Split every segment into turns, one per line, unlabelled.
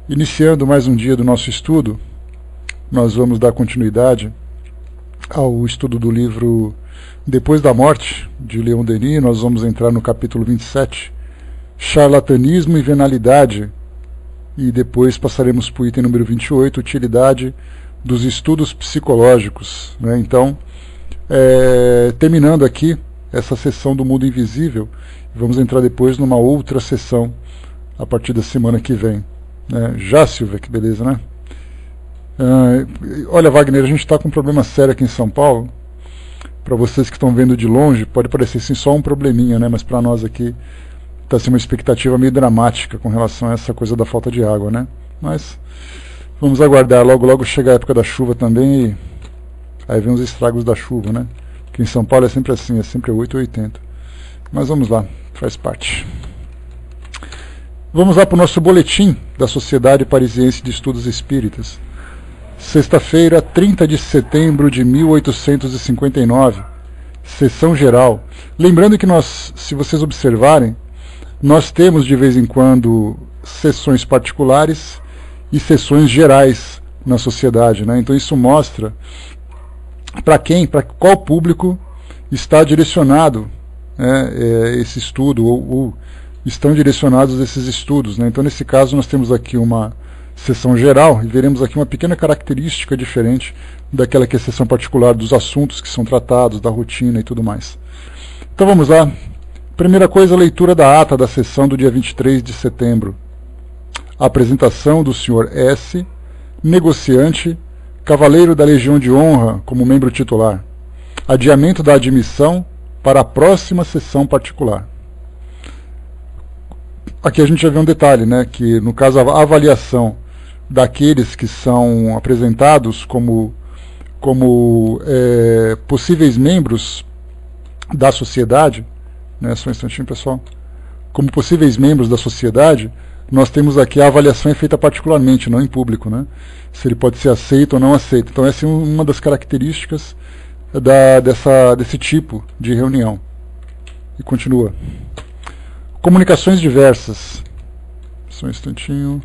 Iniciando mais um dia do nosso estudo, nós vamos dar continuidade ao estudo do livro Depois da Morte, de Leon Denis. Nós vamos entrar no capítulo 27, Charlatanismo e Venalidade, e depois passaremos para o item número 28, Utilidade dos Estudos Psicológicos. Então, terminando aqui essa sessão do mundo invisível, vamos entrar depois numa outra sessão a partir da semana que vem. Já, Silvia, que beleza, né? Olha, Wagner, a gente está com um problema sério aqui em São Paulo. Para vocês que estão vendo de longe, pode parecer sim, só um probleminha, né? Mas para nós aqui está sendo uma expectativa meio dramática com relação a essa coisa da falta de água, né? Mas vamos aguardar, logo chega a época da chuva também e aí vem os estragos da chuva, né? Que em São Paulo é sempre assim, é sempre 8 ou 80. Mas vamos lá, faz parte. Vamos lá para o nosso boletim da Sociedade Parisiense de Estudos Espíritas. Sexta-feira, 30 de setembro de 1859, sessão geral. Lembrando que nós, se vocês observarem, nós temos de vez em quando sessões particulares e sessões gerais na sociedade, né? Então isso mostra para qual público está direcionado, esse estudo, ou estão direcionados esses estudos, né? Então nesse caso nós temos aqui uma sessão geral e veremos aqui uma pequena característica diferente daquela que é a sessão particular, dos assuntos que são tratados, da rotina e tudo mais. Então vamos lá. Primeira coisa, a leitura da ata da sessão do dia 23 de setembro. A apresentação do Sr. S., negociante, cavaleiro da Legião de Honra como membro titular. Adiamento da admissão para a próxima sessão particular. Aqui a gente já vê um detalhe, né, que no caso a avaliação daqueles que são apresentados como possíveis membros da sociedade, né, só um instantinho, pessoal, como possíveis membros da sociedade, nós temos aqui a avaliação é feita particularmente, não em público, né, se ele pode ser aceito ou não aceito. Então essa é uma das características desse tipo de reunião. E continua. Comunicações diversas. Só um instantinho.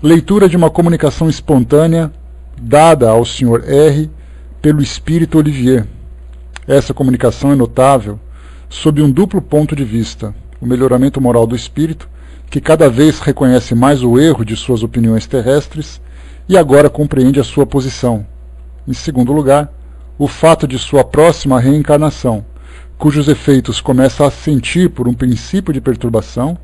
Leitura de uma comunicação espontânea dada ao Sr. R. pelo espírito Olivier. Essa comunicação é notável sob um duplo ponto de vista: o melhoramento moral do espírito, que cada vez reconhece mais o erro de suas opiniões terrestres e agora compreende a sua posição. Em segundo lugar, o fato de sua próxima reencarnação, cujos efeitos começa a sentir por um princípio de perturbação,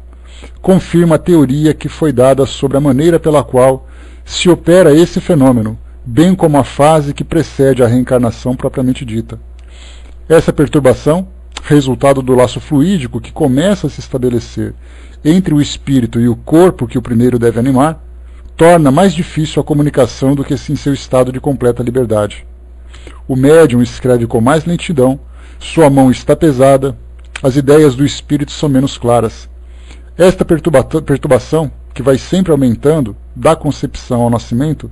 confirma a teoria que foi dada sobre a maneira pela qual se opera esse fenômeno, bem como a fase que precede a reencarnação propriamente dita. Essa perturbação, resultado do laço fluídico que começa a se estabelecer entre o espírito e o corpo que o primeiro deve animar, torna mais difícil a comunicação do que em seu estado de completa liberdade. O médium escreve com mais lentidão, sua mão está pesada, as ideias do espírito são menos claras. Esta perturbação, que vai sempre aumentando, da concepção ao nascimento,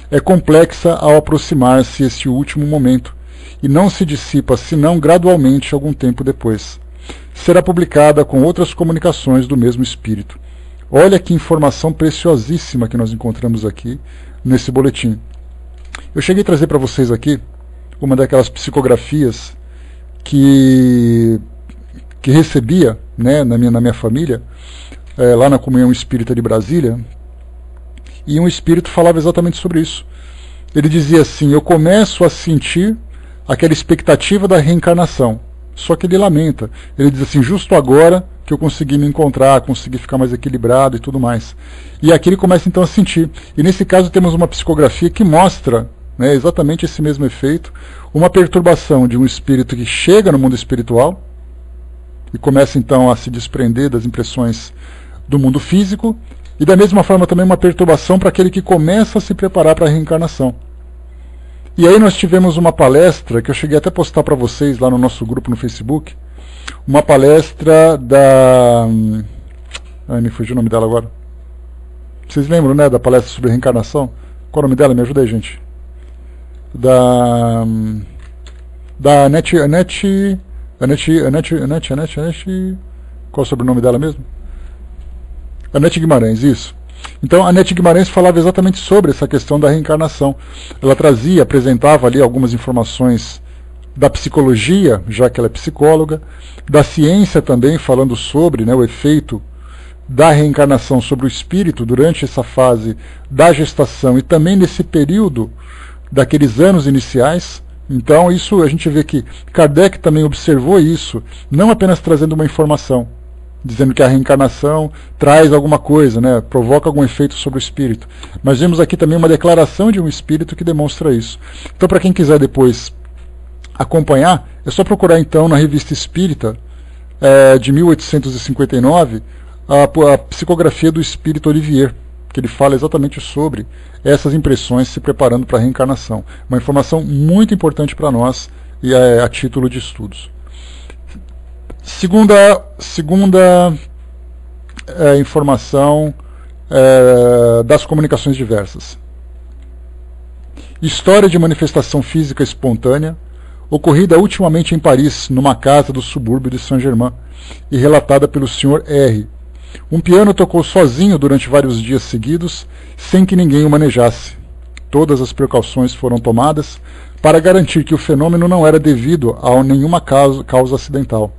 é complexa ao aproximar-se esse último momento, e não se dissipa senão gradualmente algum tempo depois. Será publicada com outras comunicações do mesmo espírito. Olha que informação preciosíssima que nós encontramos aqui nesse boletim. Eu cheguei a trazer para vocês aqui uma daquelas psicografias que recebia, né, na minha família, lá na Comunhão Espírita de Brasília, e um espírito falava exatamente sobre isso. Ele dizia assim: eu começo a sentir aquela expectativa da reencarnação, só que ele lamenta, ele diz assim: justo agora que eu consegui me encontrar, consegui ficar mais equilibrado e tudo mais. E aqui ele começa então a sentir, e nesse caso temos uma psicografia que mostra, né, exatamente esse mesmo efeito, uma perturbação de um espírito que chega no mundo espiritual e começa então a se desprender das impressões do mundo físico, e da mesma forma também uma perturbação para aquele que começa a se preparar para a reencarnação. E aí nós tivemos uma palestra que eu cheguei até a postar para vocês lá no nosso grupo no Facebook, uma palestra da... me fugiu o nome dela agora. Vocês lembram, né, da palestra sobre reencarnação? Qual é o nome dela? Me ajuda aí, gente. Da Anete, qual é o sobrenome dela mesmo? Anete Guimarães, isso. Então a Nete Guimarães falava exatamente sobre essa questão da reencarnação. Ela apresentava ali algumas informações da psicologia, já que ela é psicóloga, da ciência também, falando sobre, né, o efeito da reencarnação sobre o espírito durante essa fase da gestação e também nesse período daqueles anos iniciais. Então isso a gente vê que Kardec também observou isso, não apenas trazendo uma informação, dizendo que a reencarnação traz alguma coisa, né, provoca algum efeito sobre o espírito, mas vemos aqui também uma declaração de um espírito que demonstra isso. Então, para quem quiser depois acompanhar, é só procurar então na Revista Espírita de 1859 a psicografia do Espírito Olivier, que ele fala exatamente sobre essas impressões se preparando para a reencarnação. Uma informação muito importante para nós e a título de estudos. Segunda informação das comunicações diversas. História de manifestação física espontânea, ocorrida ultimamente em Paris, numa casa do subúrbio de Saint-Germain, e relatada pelo Sr. R. Um piano tocou sozinho durante vários dias seguidos, sem que ninguém o manejasse. Todas as precauções foram tomadas para garantir que o fenômeno não era devido a nenhuma causa acidental.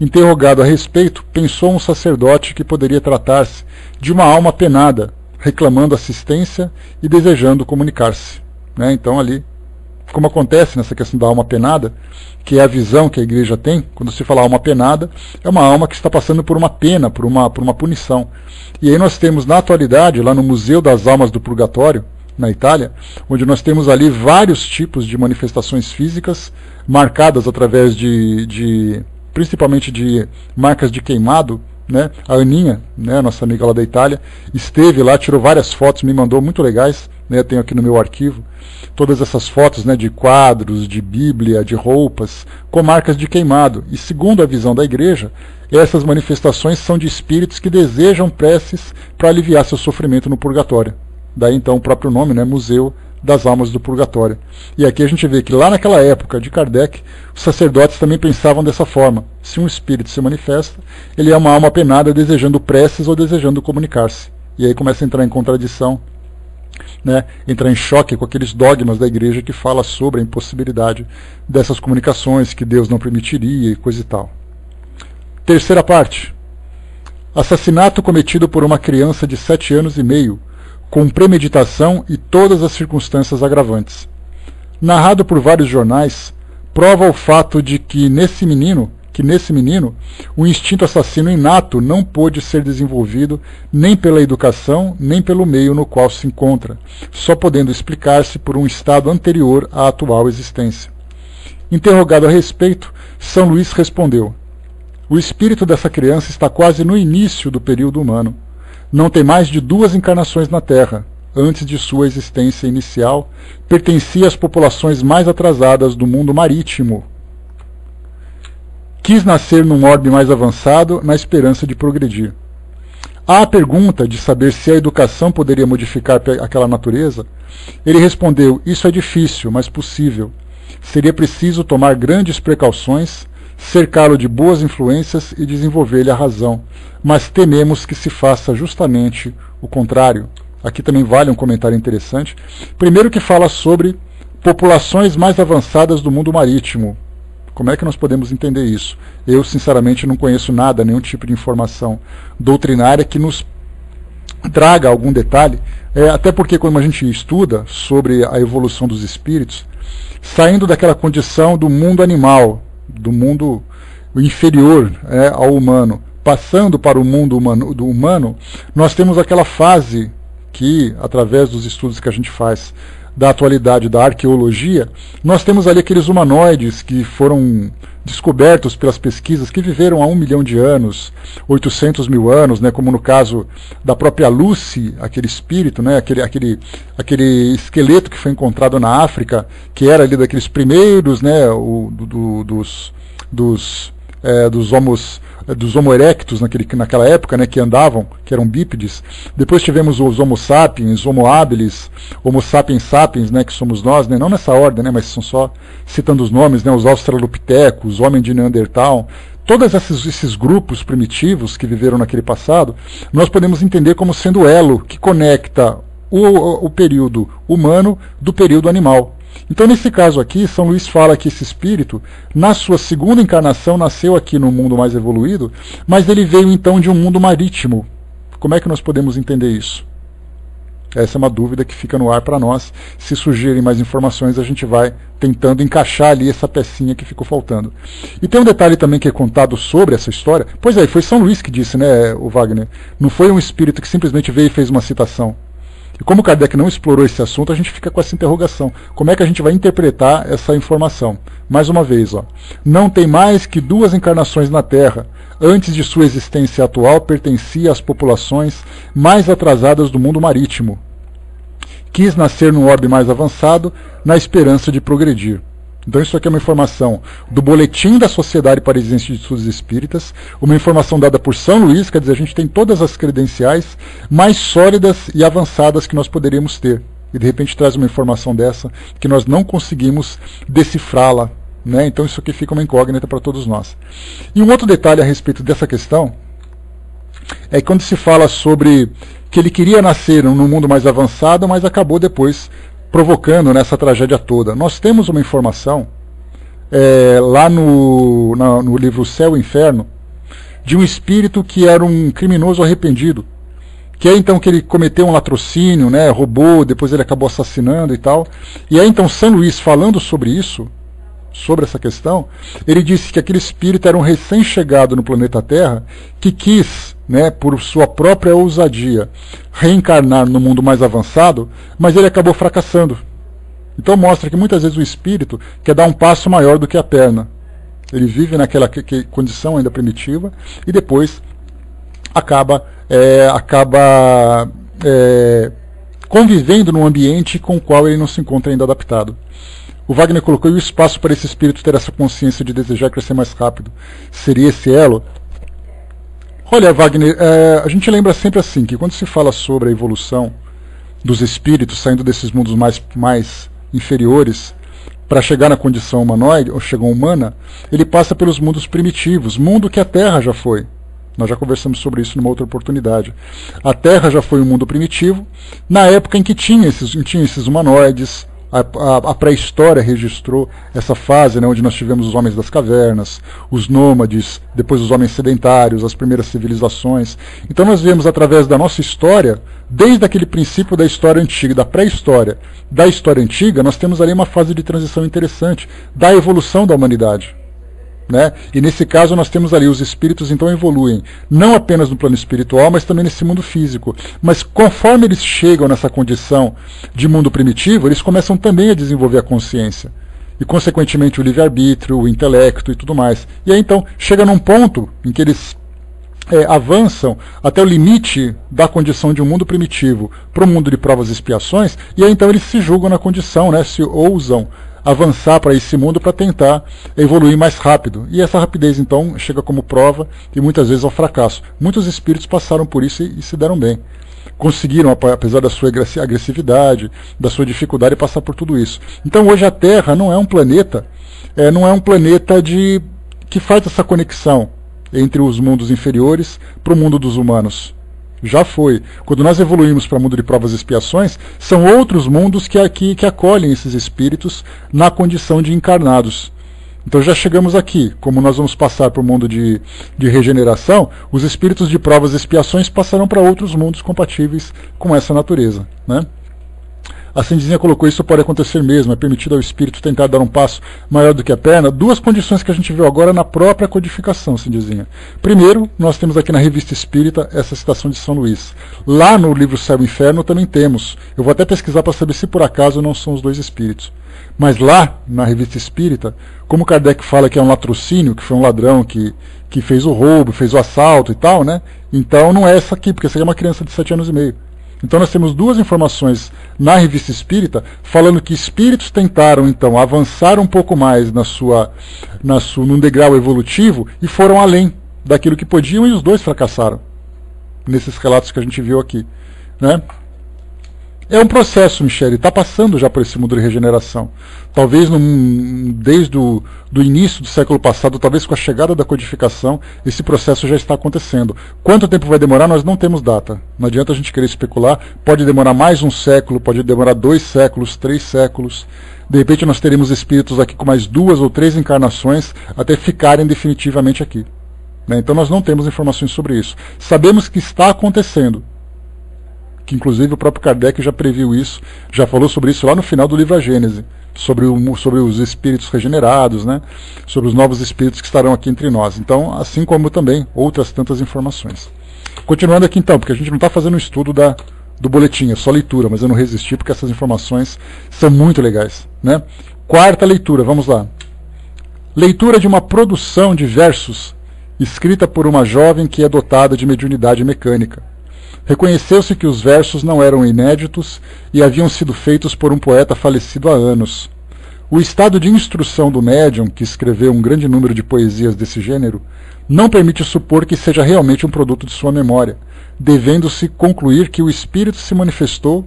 Interrogado a respeito, pensou um sacerdote que poderia tratar-se de uma alma penada, reclamando assistência e desejando comunicar-se. Né? Então ali, como acontece nessa questão da alma penada, que é a visão que a igreja tem, quando se fala alma penada, é uma alma que está passando por uma pena, por uma punição. E aí nós temos na atualidade, lá no Museu das Almas do Purgatório, na Itália, onde nós temos ali vários tipos de manifestações físicas, marcadas através principalmente de marcas de queimado, né? A Aninha, né, nossa amiga lá da Itália, esteve lá, tirou várias fotos, me mandou muito legais, né, eu tenho aqui no meu arquivo, todas essas fotos, né, de quadros, de Bíblia, de roupas, com marcas de queimado. E segundo a visão da igreja, essas manifestações são de espíritos que desejam preces para aliviar seu sofrimento no purgatório. Daí então o próprio nome, né, Museu das Almas do Purgatório. E aqui a gente vê que lá naquela época de Kardec, os sacerdotes também pensavam dessa forma. Se um espírito se manifesta, ele é uma alma penada desejando preces ou desejando comunicar-se. E aí começa a entrar em contradição, né, entrar em choque com aqueles dogmas da igreja que fala sobre a impossibilidade dessas comunicações, que Deus não permitiria e coisa e tal. Terceira parte. Assassinato cometido por uma criança de 7 anos e meio, com premeditação e todas as circunstâncias agravantes. Narrado por vários jornais, prova o fato de que nesse menino, o instinto assassino inato não pôde ser desenvolvido nem pela educação, nem pelo meio no qual se encontra, só podendo explicar-se por um estado anterior à atual existência. Interrogado a respeito, São Luís respondeu: o espírito dessa criança está quase no início do período humano. Não tem mais de 2 encarnações na Terra. Antes de sua existência inicial, pertencia às populações mais atrasadas do mundo marítimo. Quis nascer num orbe mais avançado, na esperança de progredir. À pergunta de saber se a educação poderia modificar aquela natureza, ele respondeu: isso é difícil, mas possível. Seria preciso tomar grandes precauções, cercá-lo de boas influências e desenvolver-lhe a razão, mas tememos que se faça justamente o contrário. Aqui também vale um comentário interessante. Primeiro, que fala sobre populações mais avançadas do mundo marítimo. Como é que nós podemos entender isso? Eu, sinceramente, não conheço nada, nenhum tipo de informação doutrinária que nos traga algum detalhe, até porque quando a gente estuda sobre a evolução dos espíritos, saindo daquela condição do mundo animal, do mundo inferior ao humano, passando para o mundo humano, nós temos aquela fase que, através dos estudos que a gente faz da atualidade da arqueologia, nós temos ali aqueles humanoides que foram descobertos pelas pesquisas, que viveram há 1 milhão de anos, 800 mil anos, né, como no caso da própria Lucy, aquele espírito, né, aquele esqueleto que foi encontrado na África, que era ali daqueles primeiros, né, dos Homo erectus naquela época, né, que andavam, que eram bípedes. Depois tivemos os Homo sapiens, Homo habilis, Homo sapiens sapiens, né, que somos nós, né, não nessa ordem, né, mas são só citando os nomes, né, os australopitecos, homem de Neandertal. todos esses grupos primitivos que viveram naquele passado, nós podemos entender como sendo o elo que conecta o período humano do período animal. Então, nesse caso aqui, São Luís fala que esse espírito, na sua segunda encarnação, nasceu aqui no mundo mais evoluído, mas ele veio então de um mundo marítimo. Como é que nós podemos entender isso? Essa é uma dúvida que fica no ar para nós. Se surgirem mais informações, a gente vai tentando encaixar ali essa pecinha que ficou faltando. E tem um detalhe também que é contado sobre essa história. Pois é, foi São Luís que disse, né, o Wagner? Não foi um espírito que simplesmente veio e fez uma citação. E como Kardec não explorou esse assunto, a gente fica com essa interrogação. Como é que a gente vai interpretar essa informação? Mais uma vez, ó, não tem mais que 2 encarnações na Terra. Antes de sua existência atual, pertencia às populações mais atrasadas do mundo marítimo. Quis nascer num orbe mais avançado, na esperança de progredir. Então isso aqui é uma informação do Boletim da Sociedade Parisiense de Estudos Espíritas, uma informação dada por São Luís, quer dizer, a gente tem todas as credenciais mais sólidas e avançadas que nós poderíamos ter. E de repente traz uma informação dessa que nós não conseguimos decifrá-la, né? Então isso aqui fica uma incógnita para todos nós. E um outro detalhe a respeito dessa questão é que quando se fala sobre que ele queria nascer num mundo mais avançado, mas acabou depois provocando nessa tragédia toda. Nós temos uma informação lá no livro Céu e Inferno de um espírito que era um criminoso arrependido, que é então que ele cometeu um latrocínio, né, roubou, depois ele acabou assassinando e tal. E aí então São Luís, falando sobre isso, sobre essa questão, ele disse que aquele espírito era um recém-chegado no planeta Terra que quis, né, por sua própria ousadia, reencarnar no mundo mais avançado, mas ele acabou fracassando. Então mostra que muitas vezes o espírito quer dar um passo maior do que a perna. Ele vive naquela condição ainda primitiva e depois acaba convivendo num ambiente com o qual ele não se encontra ainda adaptado. O Wagner colocou o espaço para esse espírito ter essa consciência de desejar crescer mais rápido. Seria esse elo? Olha, Wagner, a gente lembra sempre assim, que quando se fala sobre a evolução dos espíritos saindo desses mundos mais inferiores para chegar na condição humanoide, ou chegar humana, ele passa pelos mundos primitivos, mundo que a Terra já foi. Nós já conversamos sobre isso numa outra oportunidade. A Terra já foi um mundo primitivo, na época em que tinha esses humanoides. A pré-história registrou essa fase, né, onde nós tivemos os homens das cavernas, os nômades, depois os homens sedentários, as primeiras civilizações. Então nós vemos através da nossa história, desde aquele princípio da história antiga, da pré-história, da história antiga, nós temos ali uma fase de transição interessante, da evolução da humanidade. Né? E nesse caso nós temos ali os espíritos então evoluem não apenas no plano espiritual, mas também nesse mundo físico. Mas conforme eles chegam nessa condição de mundo primitivo, eles começam também a desenvolver a consciência e consequentemente o livre-arbítrio, o intelecto e tudo mais. E aí então chega num ponto em que eles avançam até o limite da condição de um mundo primitivo para o mundo de provas e expiações, e aí então eles se julgam na condição, né, se ousam avançar para esse mundo para tentar evoluir mais rápido. E essa rapidez, então, chega como prova e muitas vezes ao fracasso. Muitos espíritos passaram por isso e se deram bem. Conseguiram, apesar da sua agressividade, da sua dificuldade, passar por tudo isso. Então, hoje a Terra não é um planeta, que faz essa conexão entre os mundos inferiores para o mundo dos humanos. Já foi. Quando nós evoluímos para o mundo de provas e expiações, são outros mundos que acolhem esses espíritos na condição de encarnados. Então já chegamos aqui. Como nós vamos passar para o mundo de regeneração, os espíritos de provas e expiações passarão para outros mundos compatíveis com essa natureza, né? A Cindizinha colocou: isso pode acontecer mesmo, é permitido ao espírito tentar dar um passo maior do que a perna. Duas condições que a gente viu agora na própria codificação, Cindizinha. Primeiro, nós temos aqui na Revista Espírita essa citação de São Luís. Lá no livro Céu e Inferno também temos. Eu vou até pesquisar para saber se por acaso não são os dois espíritos. Mas lá, na Revista Espírita, como Kardec fala que é um latrocínio, que foi um ladrão que fez o roubo, fez o assalto e tal, né? Então não é essa aqui, porque essa aqui é uma criança de 7 anos e meio. Então nós temos duas informações na Revista Espírita falando que espíritos tentaram então avançar um pouco mais num degrau evolutivo e foram além daquilo que podiam, e os dois fracassaram nesses relatos que a gente viu aqui, né? É um processo, Michele, está passando já por esse mundo de regeneração. Talvez desde o início do século passado, talvez com a chegada da codificação, esse processo já está acontecendo. Quanto tempo vai demorar, nós não temos data. Não adianta a gente querer especular. Pode demorar mais um século, pode demorar 2 séculos, 3 séculos. De repente nós teremos espíritos aqui com mais 2 ou 3 encarnações até ficarem definitivamente aqui. Então nós não temos informações sobre isso. Sabemos que está acontecendo. Que inclusive o próprio Kardec já previu isso, já falou sobre isso lá no final do livro A Gênese, sobre os espíritos regenerados, né? Sobre os novos espíritos que estarão aqui entre nós. Então, assim como também outras tantas informações. Continuando aqui então, porque a gente não está fazendo um estudo do boletim, é só leitura, mas eu não resisti porque essas informações são muito legais, né? Quarta leitura, vamos lá. Leitura de uma produção de versos escrita por uma jovem que é dotada de mediunidade mecânica. Reconheceu-se que os versos não eram inéditos e haviam sido feitos por um poeta falecido há anos. O estado de instrução do médium, que escreveu um grande número de poesias desse gênero, não permite supor que seja realmente um produto de sua memória, devendo-se concluir que o espírito se manifestou,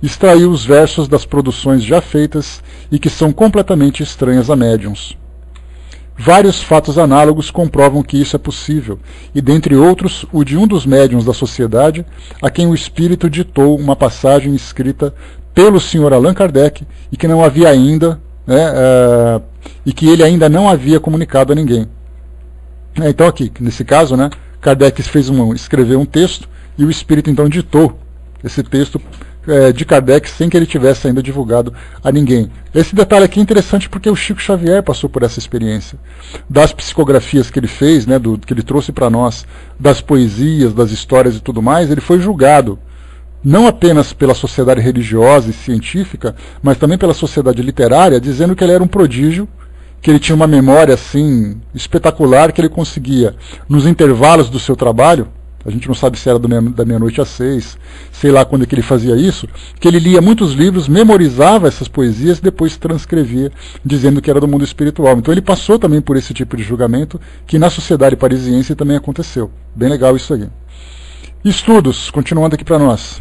extraiu os versos das produções já feitas e que são completamente estranhas a médiuns. Vários fatos análogos comprovam que isso é possível, e dentre outros, o de um dos médiuns da sociedade, a quem o espírito ditou uma passagem escrita pelo Sr. Allan Kardec e que não havia ainda, e que ele ainda não havia comunicado a ninguém. Então aqui, nesse caso, Kardec escreveu um texto e o espírito então ditou esse texto de Kardec sem que ele tivesse ainda divulgado a ninguém. Esse detalhe aqui é interessante porque o Chico Xavier passou por essa experiência. Das psicografias que ele fez, que ele trouxe para nós, das poesias, das histórias e tudo mais, ele foi julgado não apenas pela sociedade religiosa e científica, mas também pela sociedade literária, dizendo que ele era um prodígio, que ele tinha uma memória assim espetacular, que ele conseguia, nos intervalos do seu trabalho, a gente não sabe se era da meia-noite às 6, sei lá quando é que ele fazia isso, que ele lia muitos livros, memorizava essas poesias e depois transcrevia, dizendo que era do mundo espiritual. Então ele passou também por esse tipo de julgamento, que na sociedade parisiense também aconteceu. Bem legal isso aí. Estudos, continuando aqui para nós.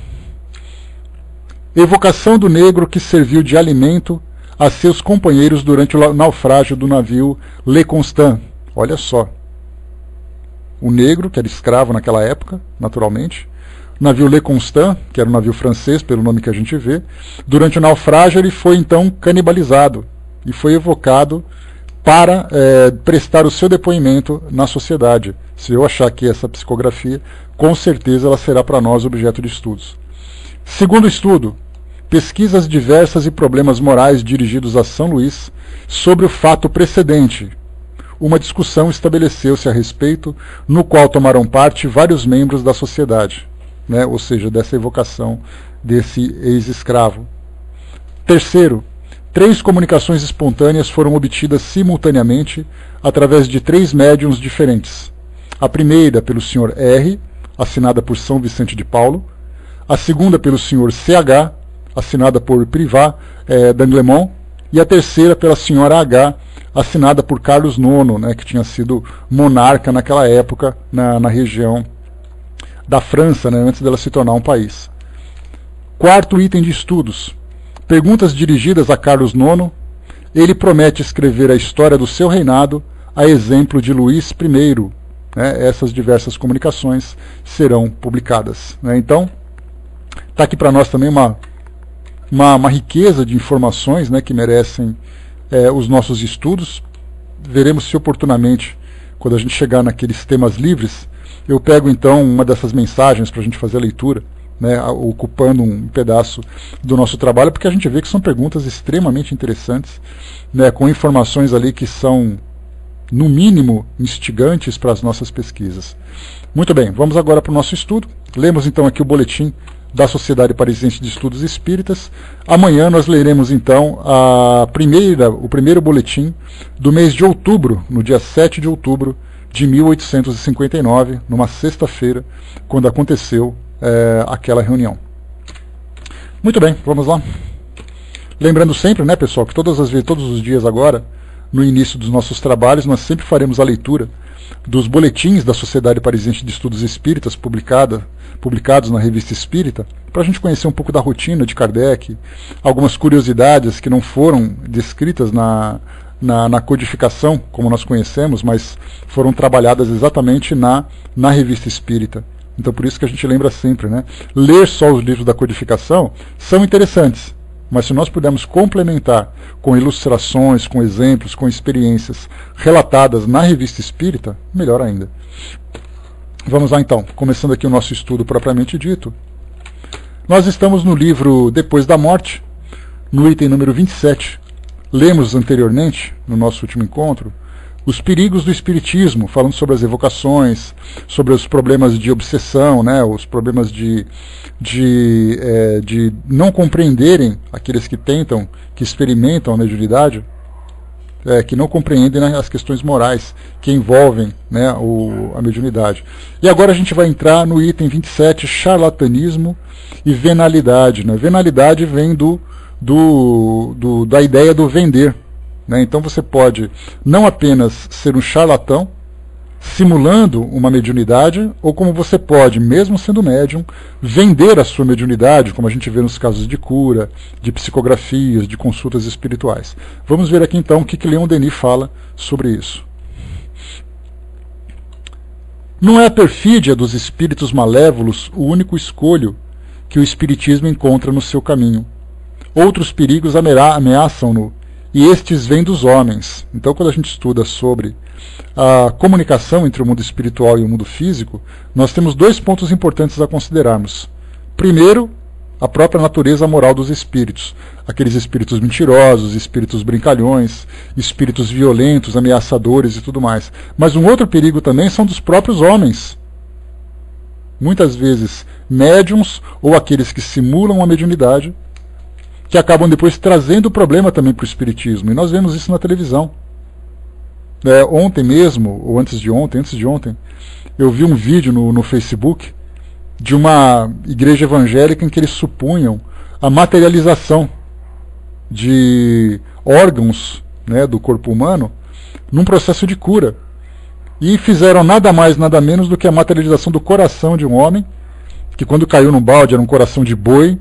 Evocação do negro que serviu de alimento a seus companheiros durante o naufrágio do navio Le Constant. Olha só. O negro, que era escravo naquela época, naturalmente. O navio Le Constant, que era um navio francês, pelo nome que a gente vê. Durante o naufrágio ele foi então canibalizado e foi evocado para prestar o seu depoimento na sociedade. Se eu achar aqui essa psicografia, com certeza ela será para nós objeto de estudos. Segundo estudo, pesquisas diversas e problemas morais dirigidos a São Luís sobre o fato precedente. Uma discussão estabeleceu-se a respeito, no qual tomaram parte vários membros da sociedade, ou seja, dessa evocação desse ex-escravo. Terceiro, 3 comunicações espontâneas foram obtidas simultaneamente através de 3 médiuns diferentes. A primeira pelo Sr. R, assinada por São Vicente de Paulo. A segunda pelo Sr. CH, assinada por Privat d'Anglemont. E a terceira pela Sra. H, assinada por Carlos IX, que tinha sido monarca naquela época na região da França, antes dela se tornar um país. Quarto item de estudos. Perguntas dirigidas a Carlos IX. Ele promete escrever a história do seu reinado, a exemplo de Luís I. Essas diversas comunicações serão publicadas. Então, está aqui para nós também uma riqueza de informações que merecem os nossos estudos. Veremos se oportunamente, quando a gente chegar naqueles temas livres, eu pego então uma dessas mensagens para a gente fazer a leitura, ocupando um pedaço do nosso trabalho, porque a gente vê que são perguntas extremamente interessantes, com informações ali que são, no mínimo, instigantes para as nossas pesquisas. Muito bem, vamos agora para o nosso estudo. Lemos então aqui o boletim da Sociedade Parisiense de Estudos Espíritas. Amanhã nós leremos então o primeiro boletim do mês de outubro, no dia 7 de outubro de 1859, numa sexta-feira, quando aconteceu aquela reunião. Muito bem, vamos lá. Lembrando sempre, pessoal, que todos os dias agora no início dos nossos trabalhos, nós sempre faremos a leitura dos boletins da Sociedade Parisiense de Estudos Espíritas, publicados na Revista Espírita, para a gente conhecer um pouco da rotina de Kardec, algumas curiosidades que não foram descritas na codificação, como nós conhecemos, mas foram trabalhadas exatamente na Revista Espírita. Então por isso que a gente lembra sempre, né? Ler só os livros da codificação são interessantes, mas se nós pudermos complementar com ilustrações, com exemplos, com experiências relatadas na Revista Espírita, melhor ainda. Vamos lá então, começando aqui o nosso estudo propriamente dito. Nós estamos no livro Depois da Morte, no item número 27. Lemos anteriormente, no nosso último encontro, os perigos do espiritismo, falando sobre as evocações, sobre os problemas de obsessão, né, os problemas de não compreenderem aqueles que tentam, que experimentam a mediunidade, que não compreendem, né, as questões morais que envolvem, né, a mediunidade. E agora a gente vai entrar no item 27, charlatanismo e venalidade. Né? Venalidade vem da ideia do vender. Né? Então você pode não apenas ser um charlatão, simulando uma mediunidade, ou como você pode, mesmo sendo médium, vender a sua mediunidade, como a gente vê nos casos de cura, de psicografias, de consultas espirituais. Vamos ver aqui então o que Leon Denis fala sobre isso. Não é a perfídia dos espíritos malévolos o único escolho que o espiritismo encontra no seu caminho. Outros perigos ameaçam-no, e estes vêm dos homens. Então, quando a gente estuda sobre a comunicação entre o mundo espiritual e o mundo físico, nós temos dois pontos importantes a considerarmos. Primeiro, a própria natureza moral dos espíritos. Aqueles espíritos mentirosos, espíritos brincalhões, espíritos violentos, ameaçadores e tudo mais. Mas um outro perigo também são dos próprios homens. Muitas vezes, médiums ou aqueles que simulam a mediunidade, que acabam depois trazendo o problema também para o espiritismo. E nós vemos isso na televisão. Ontem mesmo, ou antes de ontem, eu vi um vídeo no Facebook de uma igreja evangélica em que eles supunham a materialização de órgãos, né, do corpo humano num processo de cura. E fizeram nada mais, nada menos do que a materialização do coração de um homem, que quando caiu no balde era um coração de boi,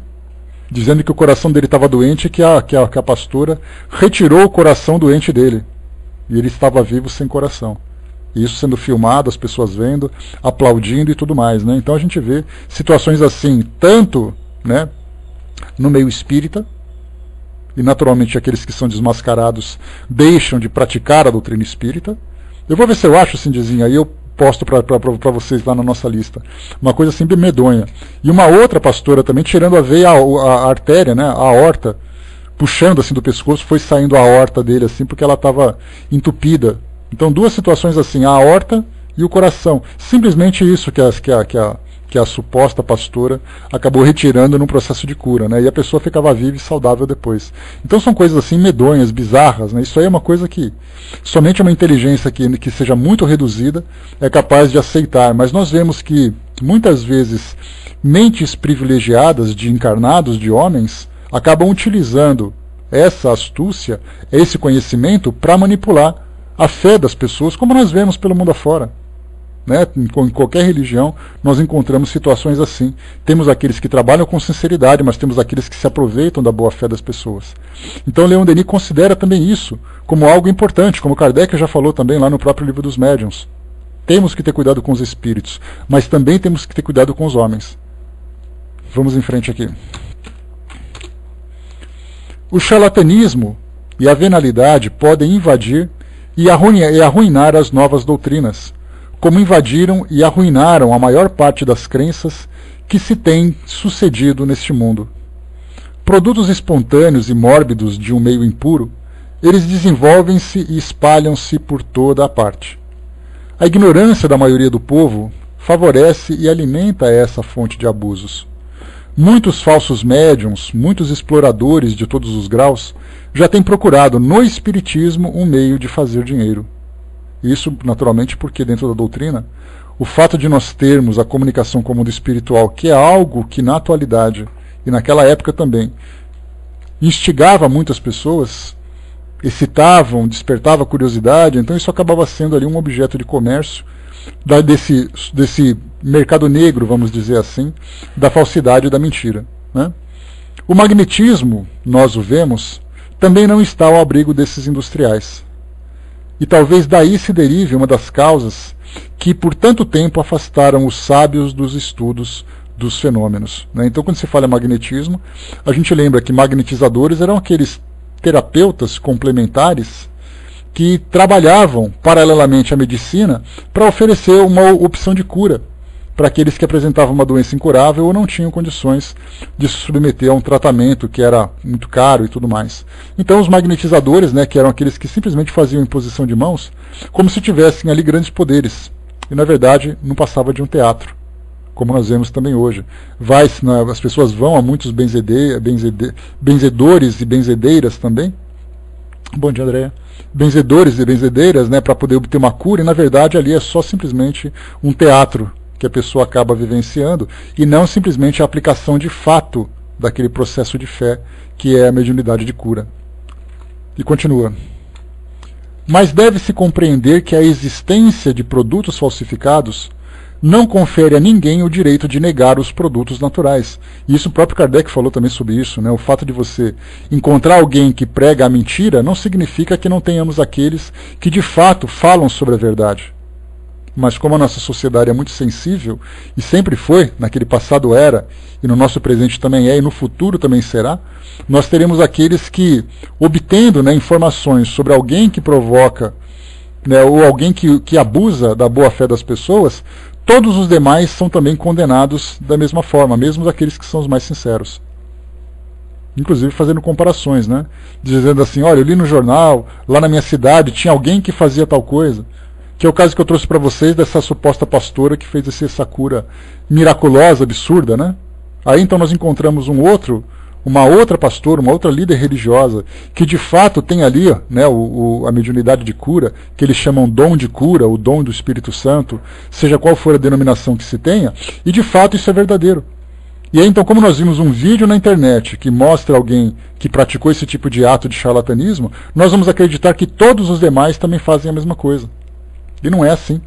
dizendo que o coração dele estava doente e que a pastora retirou o coração doente dele. E ele estava vivo sem coração. E isso sendo filmado, as pessoas vendo, aplaudindo e tudo mais. Né? Então a gente vê situações assim, tanto, né, no meio espírita, e naturalmente aqueles que são desmascarados deixam de praticar a doutrina espírita. Eu vou ver se eu acho, Cindizinho, aí eu posto para vocês lá na nossa lista. Uma coisa sempre medonha. E uma outra pastora também tirando a veia, a artéria, né, a aorta, puxando assim do pescoço, foi saindo a aorta dele assim, porque ela estava entupida. Então duas situações assim, a aorta e o coração. Simplesmente isso que a suposta pastora acabou retirando num processo de cura, né? E a pessoa ficava viva e saudável depois. Então são coisas assim medonhas, bizarras, né? Isso aí é uma coisa que somente uma inteligência que seja muito reduzida é capaz de aceitar. Mas nós vemos que muitas vezes mentes privilegiadas de encarnados, de homens, acabam utilizando essa astúcia, esse conhecimento para manipular a fé das pessoas, como nós vemos pelo mundo afora. Né? Em qualquer religião nós encontramos situações assim. Temos aqueles que trabalham com sinceridade, mas temos aqueles que se aproveitam da boa fé das pessoas. Então Leon Denis considera também isso como algo importante, como Kardec já falou também lá no próprio livro dos médiuns. Temos que ter cuidado com os espíritos, mas também temos que ter cuidado com os homens. Vamos em frente aqui. O charlatanismo e a venalidade podem invadir e arruinar as novas doutrinas, como invadiram e arruinaram a maior parte das crenças que se tem sucedido neste mundo. Produtos espontâneos e mórbidos de um meio impuro, eles desenvolvem-se e espalham-se por toda a parte. A ignorância da maioria do povo favorece e alimenta essa fonte de abusos. Muitos falsos médiuns, muitos exploradores de todos os graus, já têm procurado no espiritismo um meio de fazer dinheiro. Isso, naturalmente, porque dentro da doutrina, o fato de nós termos a comunicação com o mundo espiritual, que é algo que na atualidade, e naquela época também, instigava muitas pessoas, excitavam, despertava curiosidade, então isso acabava sendo ali um objeto de comércio desse mercado negro, vamos dizer assim, da falsidade e da mentira, né? O magnetismo, nós o vemos, também não está ao abrigo desses industriais. E talvez daí se derive uma das causas que por tanto tempo afastaram os sábios dos estudos dos fenômenos, né? Então, quando se fala em magnetismo, a gente lembra que magnetizadores eram aqueles terapeutas complementares que trabalhavam paralelamente à medicina para oferecer uma opção de cura para aqueles que apresentavam uma doença incurável ou não tinham condições de se submeter a um tratamento que era muito caro e tudo mais. Então os magnetizadores, né, que eram aqueles que simplesmente faziam imposição de mãos, como se tivessem ali grandes poderes. E na verdade não passava de um teatro, como nós vemos também hoje. As pessoas vão a muitos benzedores e benzedeiras também. Bom dia, Andréia. Benzedores e benzedeiras, né, para poder obter uma cura, e na verdade ali é só simplesmente um teatro que a pessoa acaba vivenciando, e não simplesmente a aplicação de fato daquele processo de fé que é a mediunidade de cura. E continua. Mas deve-se compreender que a existência de produtos falsificados não confere a ninguém o direito de negar os produtos naturais. E isso o próprio Kardec falou também sobre isso, né? O fato de você encontrar alguém que prega a mentira não significa que não tenhamos aqueles que de fato falam sobre a verdade. Mas como a nossa sociedade é muito sensível, e sempre foi, naquele passado era, e no nosso presente também é, e no futuro também será, nós teremos aqueles que, obtendo, né, informações sobre alguém que provoca, né, ou alguém que abusa da boa-fé das pessoas, todos os demais são também condenados da mesma forma, mesmo aqueles que são os mais sinceros. Inclusive fazendo comparações, né? Dizendo assim, olha, eu li no jornal, lá na minha cidade tinha alguém que fazia tal coisa. Que é o caso que eu trouxe para vocês dessa suposta pastora que fez essa cura miraculosa, absurda, né? Aí então nós encontramos uma outra pastora, uma outra líder religiosa, que de fato tem ali, né, a mediunidade de cura, que eles chamam dom de cura, o dom do Espírito Santo, seja qual for a denominação que se tenha, e de fato isso é verdadeiro. E aí então, como nós vimos um vídeo na internet que mostra alguém que praticou esse tipo de ato de charlatanismo, nós vamos acreditar que todos os demais também fazem a mesma coisa. E não é assim.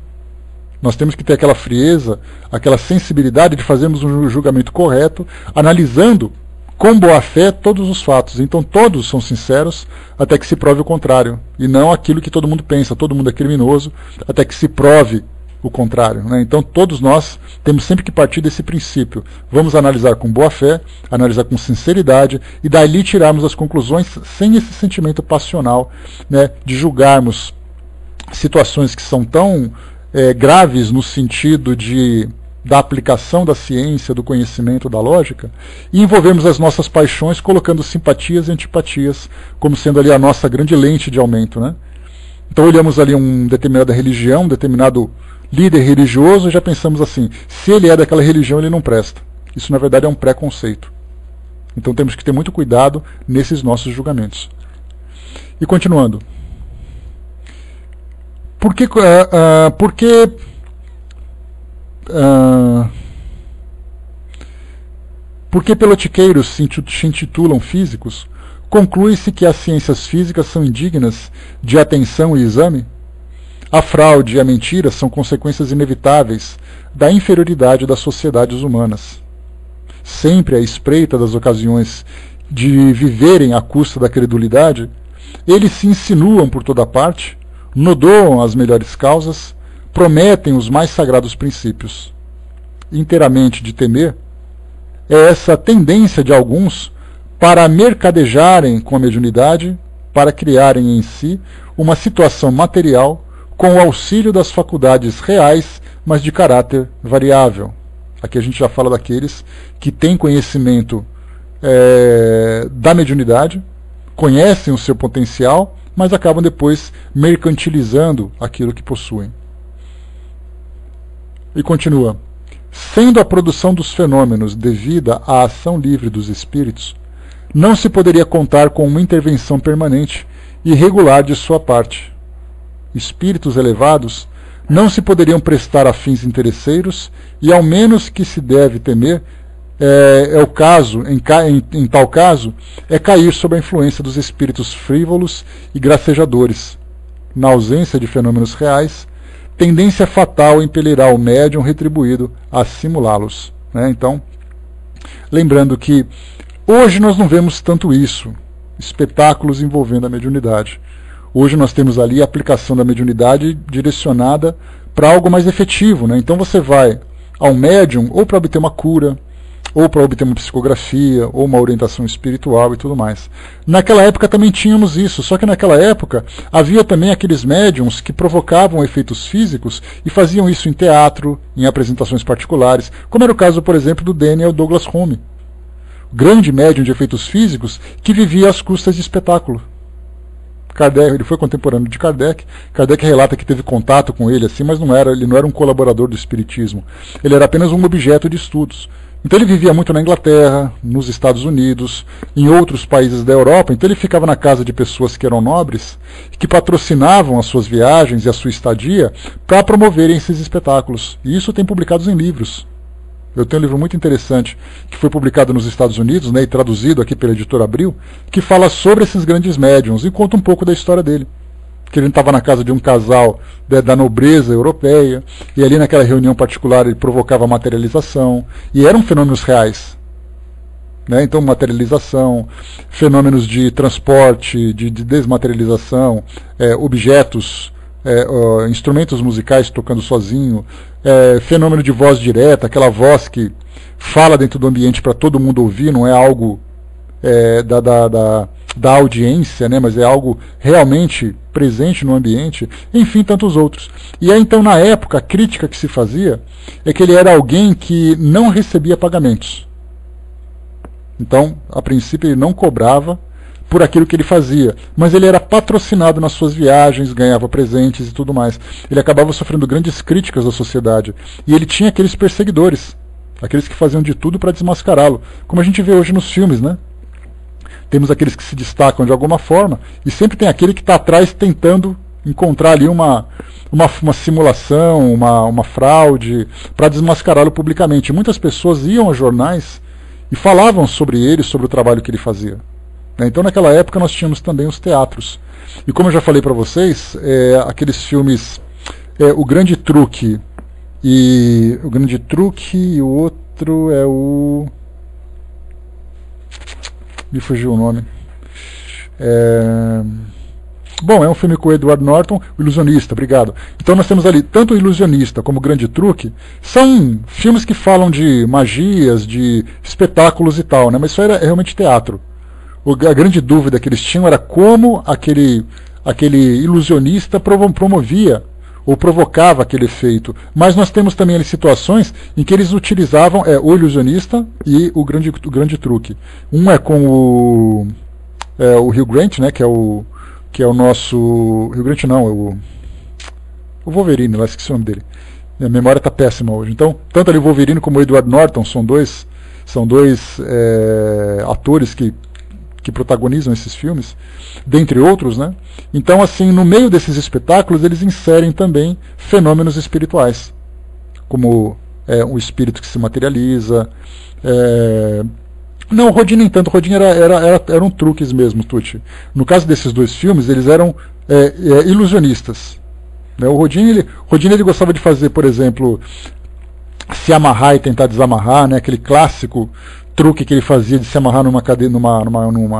Nós temos que ter aquela frieza, aquela sensibilidade de fazermos um julgamento correto, analisando com boa fé todos os fatos. Então todos são sinceros até que se prove o contrário. E não aquilo que todo mundo pensa, todo mundo é criminoso, até que se prove o contrário, né? Então todos nós temos sempre que partir desse princípio. Vamos analisar com boa fé, analisar com sinceridade, e dali tirarmos as conclusões sem esse sentimento passional, né, de julgarmos situações que são tão graves no sentido da aplicação da ciência, do conhecimento, da lógica, e envolvemos as nossas paixões colocando simpatias e antipatias como sendo ali a nossa grande lente de aumento, né? Então olhamos ali uma determinada religião, um determinado líder religioso, e já pensamos assim, se ele é daquela religião ele não presta. Isso na verdade é um preconceito. Então temos que ter muito cuidado nesses nossos julgamentos. E continuando. Por que pelotiqueiros se intitulam físicos, conclui-se que as ciências físicas são indignas de atenção e exame? A fraude e a mentira são consequências inevitáveis da inferioridade das sociedades humanas. Sempre à espreita das ocasiões de viverem à custa da credulidade, eles se insinuam por toda parte, nodoam as melhores causas, prometem os mais sagrados princípios. Inteiramente de temer é essa tendência de alguns para mercadejarem com a mediunidade, para criarem em si uma situação material com o auxílio das faculdades reais, mas de caráter variável. Aqui a gente já fala daqueles que têm conhecimento da mediunidade, conhecem o seu potencial, mas acabam depois mercantilizando aquilo que possuem. E continua. Sendo a produção dos fenômenos devida à ação livre dos espíritos, não se poderia contar com uma intervenção permanente e regular de sua parte. Espíritos elevados não se poderiam prestar a fins interesseiros e, ao menos que se deve temer, é o caso, em tal caso, é cair sob a influência dos espíritos frívolos e gracejadores. Na ausência de fenômenos reais, tendência fatal impelirá o médium retribuído a simulá-los. Né? Então, lembrando que hoje nós não vemos tanto isso, espetáculos envolvendo a mediunidade. Hoje nós temos ali a aplicação da mediunidade direcionada para algo mais efetivo. Né? Então você vai ao médium ou para obter uma cura, ou para obter uma psicografia, ou uma orientação espiritual e tudo mais. Naquela época também tínhamos isso, só que naquela época havia também aqueles médiums que provocavam efeitos físicos e faziam isso em teatro, em apresentações particulares, como era o caso, por exemplo, do Daniel Douglas Home, grande médium de efeitos físicos que vivia às custas de espetáculo. Kardec, ele foi contemporâneo de Kardec. Kardec relata que teve contato com ele, assim, mas ele não era um colaborador do espiritismo. Ele era apenas um objeto de estudos. Então ele vivia muito na Inglaterra, nos Estados Unidos, em outros países da Europa. Então ele ficava na casa de pessoas que eram nobres, que patrocinavam as suas viagens e a sua estadia para promoverem esses espetáculos. E isso tem publicados em livros. Eu tenho um livro muito interessante que foi publicado nos Estados Unidos, né, e traduzido aqui pela editora Abril, que fala sobre esses grandes médiuns e conta um pouco da história dele. Que ele estava na casa de um casal da nobreza europeia, e ali naquela reunião particular ele provocava materialização, e eram fenômenos reais. Né? Então, materialização, fenômenos de transporte, de desmaterialização, objetos, instrumentos musicais tocando sozinho, fenômeno de voz direta, aquela voz que fala dentro do ambiente para todo mundo ouvir, não é algo da audiência, né, mas é algo realmente presente no ambiente, enfim, tantos outros. E aí, então, na época, a crítica que se fazia é que ele era alguém que não recebia pagamentos. Então, a princípio, ele não cobrava por aquilo que ele fazia, mas ele era patrocinado nas suas viagens, ganhava presentes e tudo mais. Ele acabava sofrendo grandes críticas da sociedade, e ele tinha aqueles perseguidores, aqueles que faziam de tudo para desmascará-lo, como a gente vê hoje nos filmes, né? Temos aqueles que se destacam de alguma forma, e sempre tem aquele que está atrás tentando encontrar ali uma simulação, uma fraude, para desmascará-lo publicamente. Muitas pessoas iam a jornais e falavam sobre ele, sobre o trabalho que ele fazia. Então, naquela época, nós tínhamos também os teatros. E como eu já falei para vocês, aqueles filmes, O Grande Truque e o outro é o... Me fugiu o nome. Bom, é um filme com o Edward Norton, o Ilusionista, obrigado. Então nós temos ali tanto o Ilusionista como o Grande Truque, são filmes que falam de magias, de espetáculos e tal, né? Mas isso era realmente teatro. A grande dúvida que eles tinham era como aquele ilusionista promovia ou provocava aquele efeito. Mas nós temos também ali situações em que eles utilizavam o ilusionista e o grande truque. Um é com o Hugh Grant, né, que é o nosso... Hugh Grant não, é o Wolverine, lá esqueci o nome dele. Minha memória está péssima hoje. Então, tanto ali o Wolverine como o Edward Norton são dois atores que protagonizam esses filmes, dentre outros, né? Então, assim, no meio desses espetáculos, eles inserem também fenômenos espirituais, como um espírito que se materializa. Não, o Rodin nem tanto. O Rodin eram truques mesmo, Tucci. No caso desses dois filmes, eles eram ilusionistas. Né? O Rodin ele gostava de fazer, por exemplo, se amarrar e tentar desamarrar, né? Aquele clássico truque que ele fazia de se amarrar numa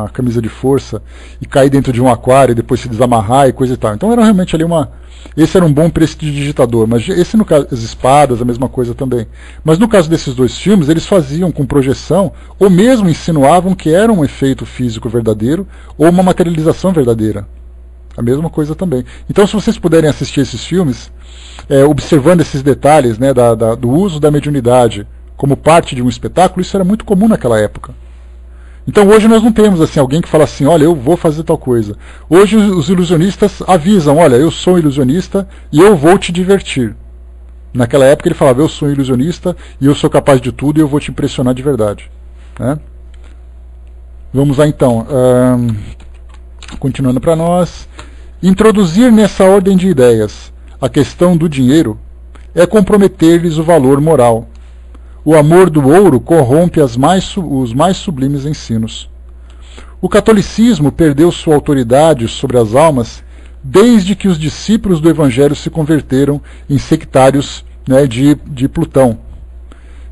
camisa de força e cair dentro de um aquário e depois se desamarrar e coisa e tal. Então era realmente ali esse era um bom prestidigitador, mas esse no caso, as espadas, a mesma coisa também. Mas no caso desses dois filmes, eles faziam com projeção, ou mesmo insinuavam que era um efeito físico verdadeiro ou uma materialização verdadeira. A mesma coisa também. Então, se vocês puderem assistir esses filmes, observando esses detalhes, né, do uso da mediunidade como parte de um espetáculo, isso era muito comum naquela época. Então hoje nós não temos assim alguém que fala assim, olha, eu vou fazer tal coisa. Hoje os ilusionistas avisam, olha, eu sou um ilusionista e eu vou te divertir. Naquela época ele falava, eu sou um ilusionista e eu sou capaz de tudo e eu vou te impressionar de verdade. Né? Vamos lá então. Continuando para nós. Introduzir nessa ordem de ideias a questão do dinheiro é comprometer-lhes o valor moral. O amor do ouro corrompe os mais sublimes ensinos. O catolicismo perdeu sua autoridade sobre as almas desde que os discípulos do Evangelho se converteram em sectários, né, de Plutão.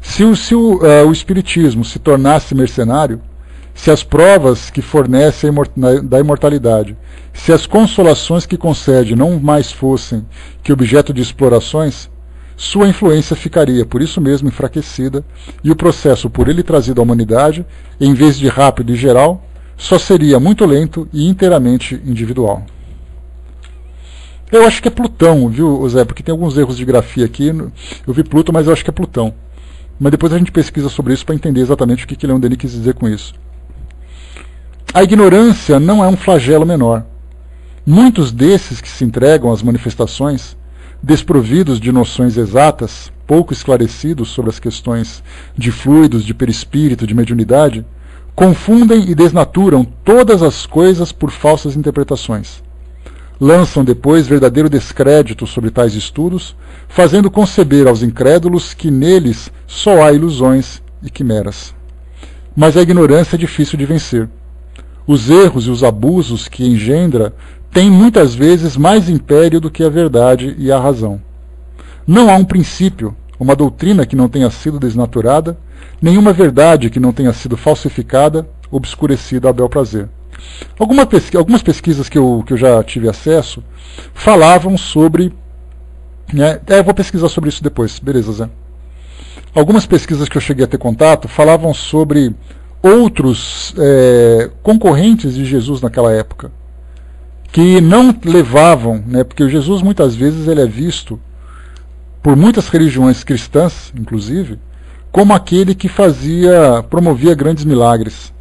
Se o Espiritismo se tornasse mercenário, se as provas que fornece da imortalidade, se as consolações que concede não mais fossem que objeto de explorações, sua influência ficaria, por isso mesmo, enfraquecida, e o processo por ele trazido à humanidade, em vez de rápido e geral, só seria muito lento e inteiramente individual. Eu acho que é Plutão, viu, Zé? Porque tem alguns erros de grafia aqui. Eu vi Pluto, mas eu acho que é Plutão. Mas depois a gente pesquisa sobre isso para entender exatamente o que Leon Denis quis dizer com isso. A ignorância não é um flagelo menor. Muitos desses que se entregam às manifestações, desprovidos de noções exatas, pouco esclarecidos sobre as questões de fluidos, de perispírito, de mediunidade, confundem e desnaturam todas as coisas por falsas interpretações. Lançam depois verdadeiro descrédito sobre tais estudos, fazendo conceber aos incrédulos que neles só há ilusões e quimeras. Mas a ignorância é difícil de vencer. Os erros e os abusos que engendra têm muitas vezes mais império do que a verdade e a razão. Não há um princípio, uma doutrina que não tenha sido desnaturada, nenhuma verdade que não tenha sido falsificada, obscurecida a bel prazer. Algumas pesquisas que eu já tive acesso falavam sobre... né, eu vou pesquisar sobre isso depois, beleza, Zé? Algumas pesquisas que eu cheguei a ter contato falavam sobre outros concorrentes de Jesus naquela época, que não levavam, né, porque o Jesus muitas vezes ele é visto por muitas religiões cristãs, inclusive, como aquele que promovia grandes milagres.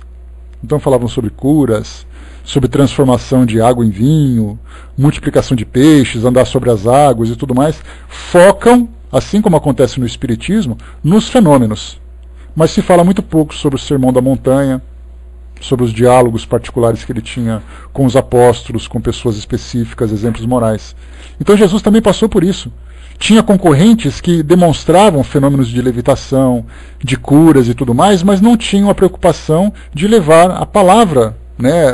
Então falavam sobre curas, sobre transformação de água em vinho, multiplicação de peixes, andar sobre as águas e tudo mais. Focam, assim como acontece no Espiritismo, nos fenômenos. Mas se fala muito pouco sobre o Sermão da Montanha, sobre os diálogos particulares que ele tinha com os apóstolos, com pessoas específicas, exemplos morais. Então Jesus também passou por isso. Tinha concorrentes que demonstravam fenômenos de levitação, de curas e tudo mais, mas não tinham a preocupação de levar a palavra, né,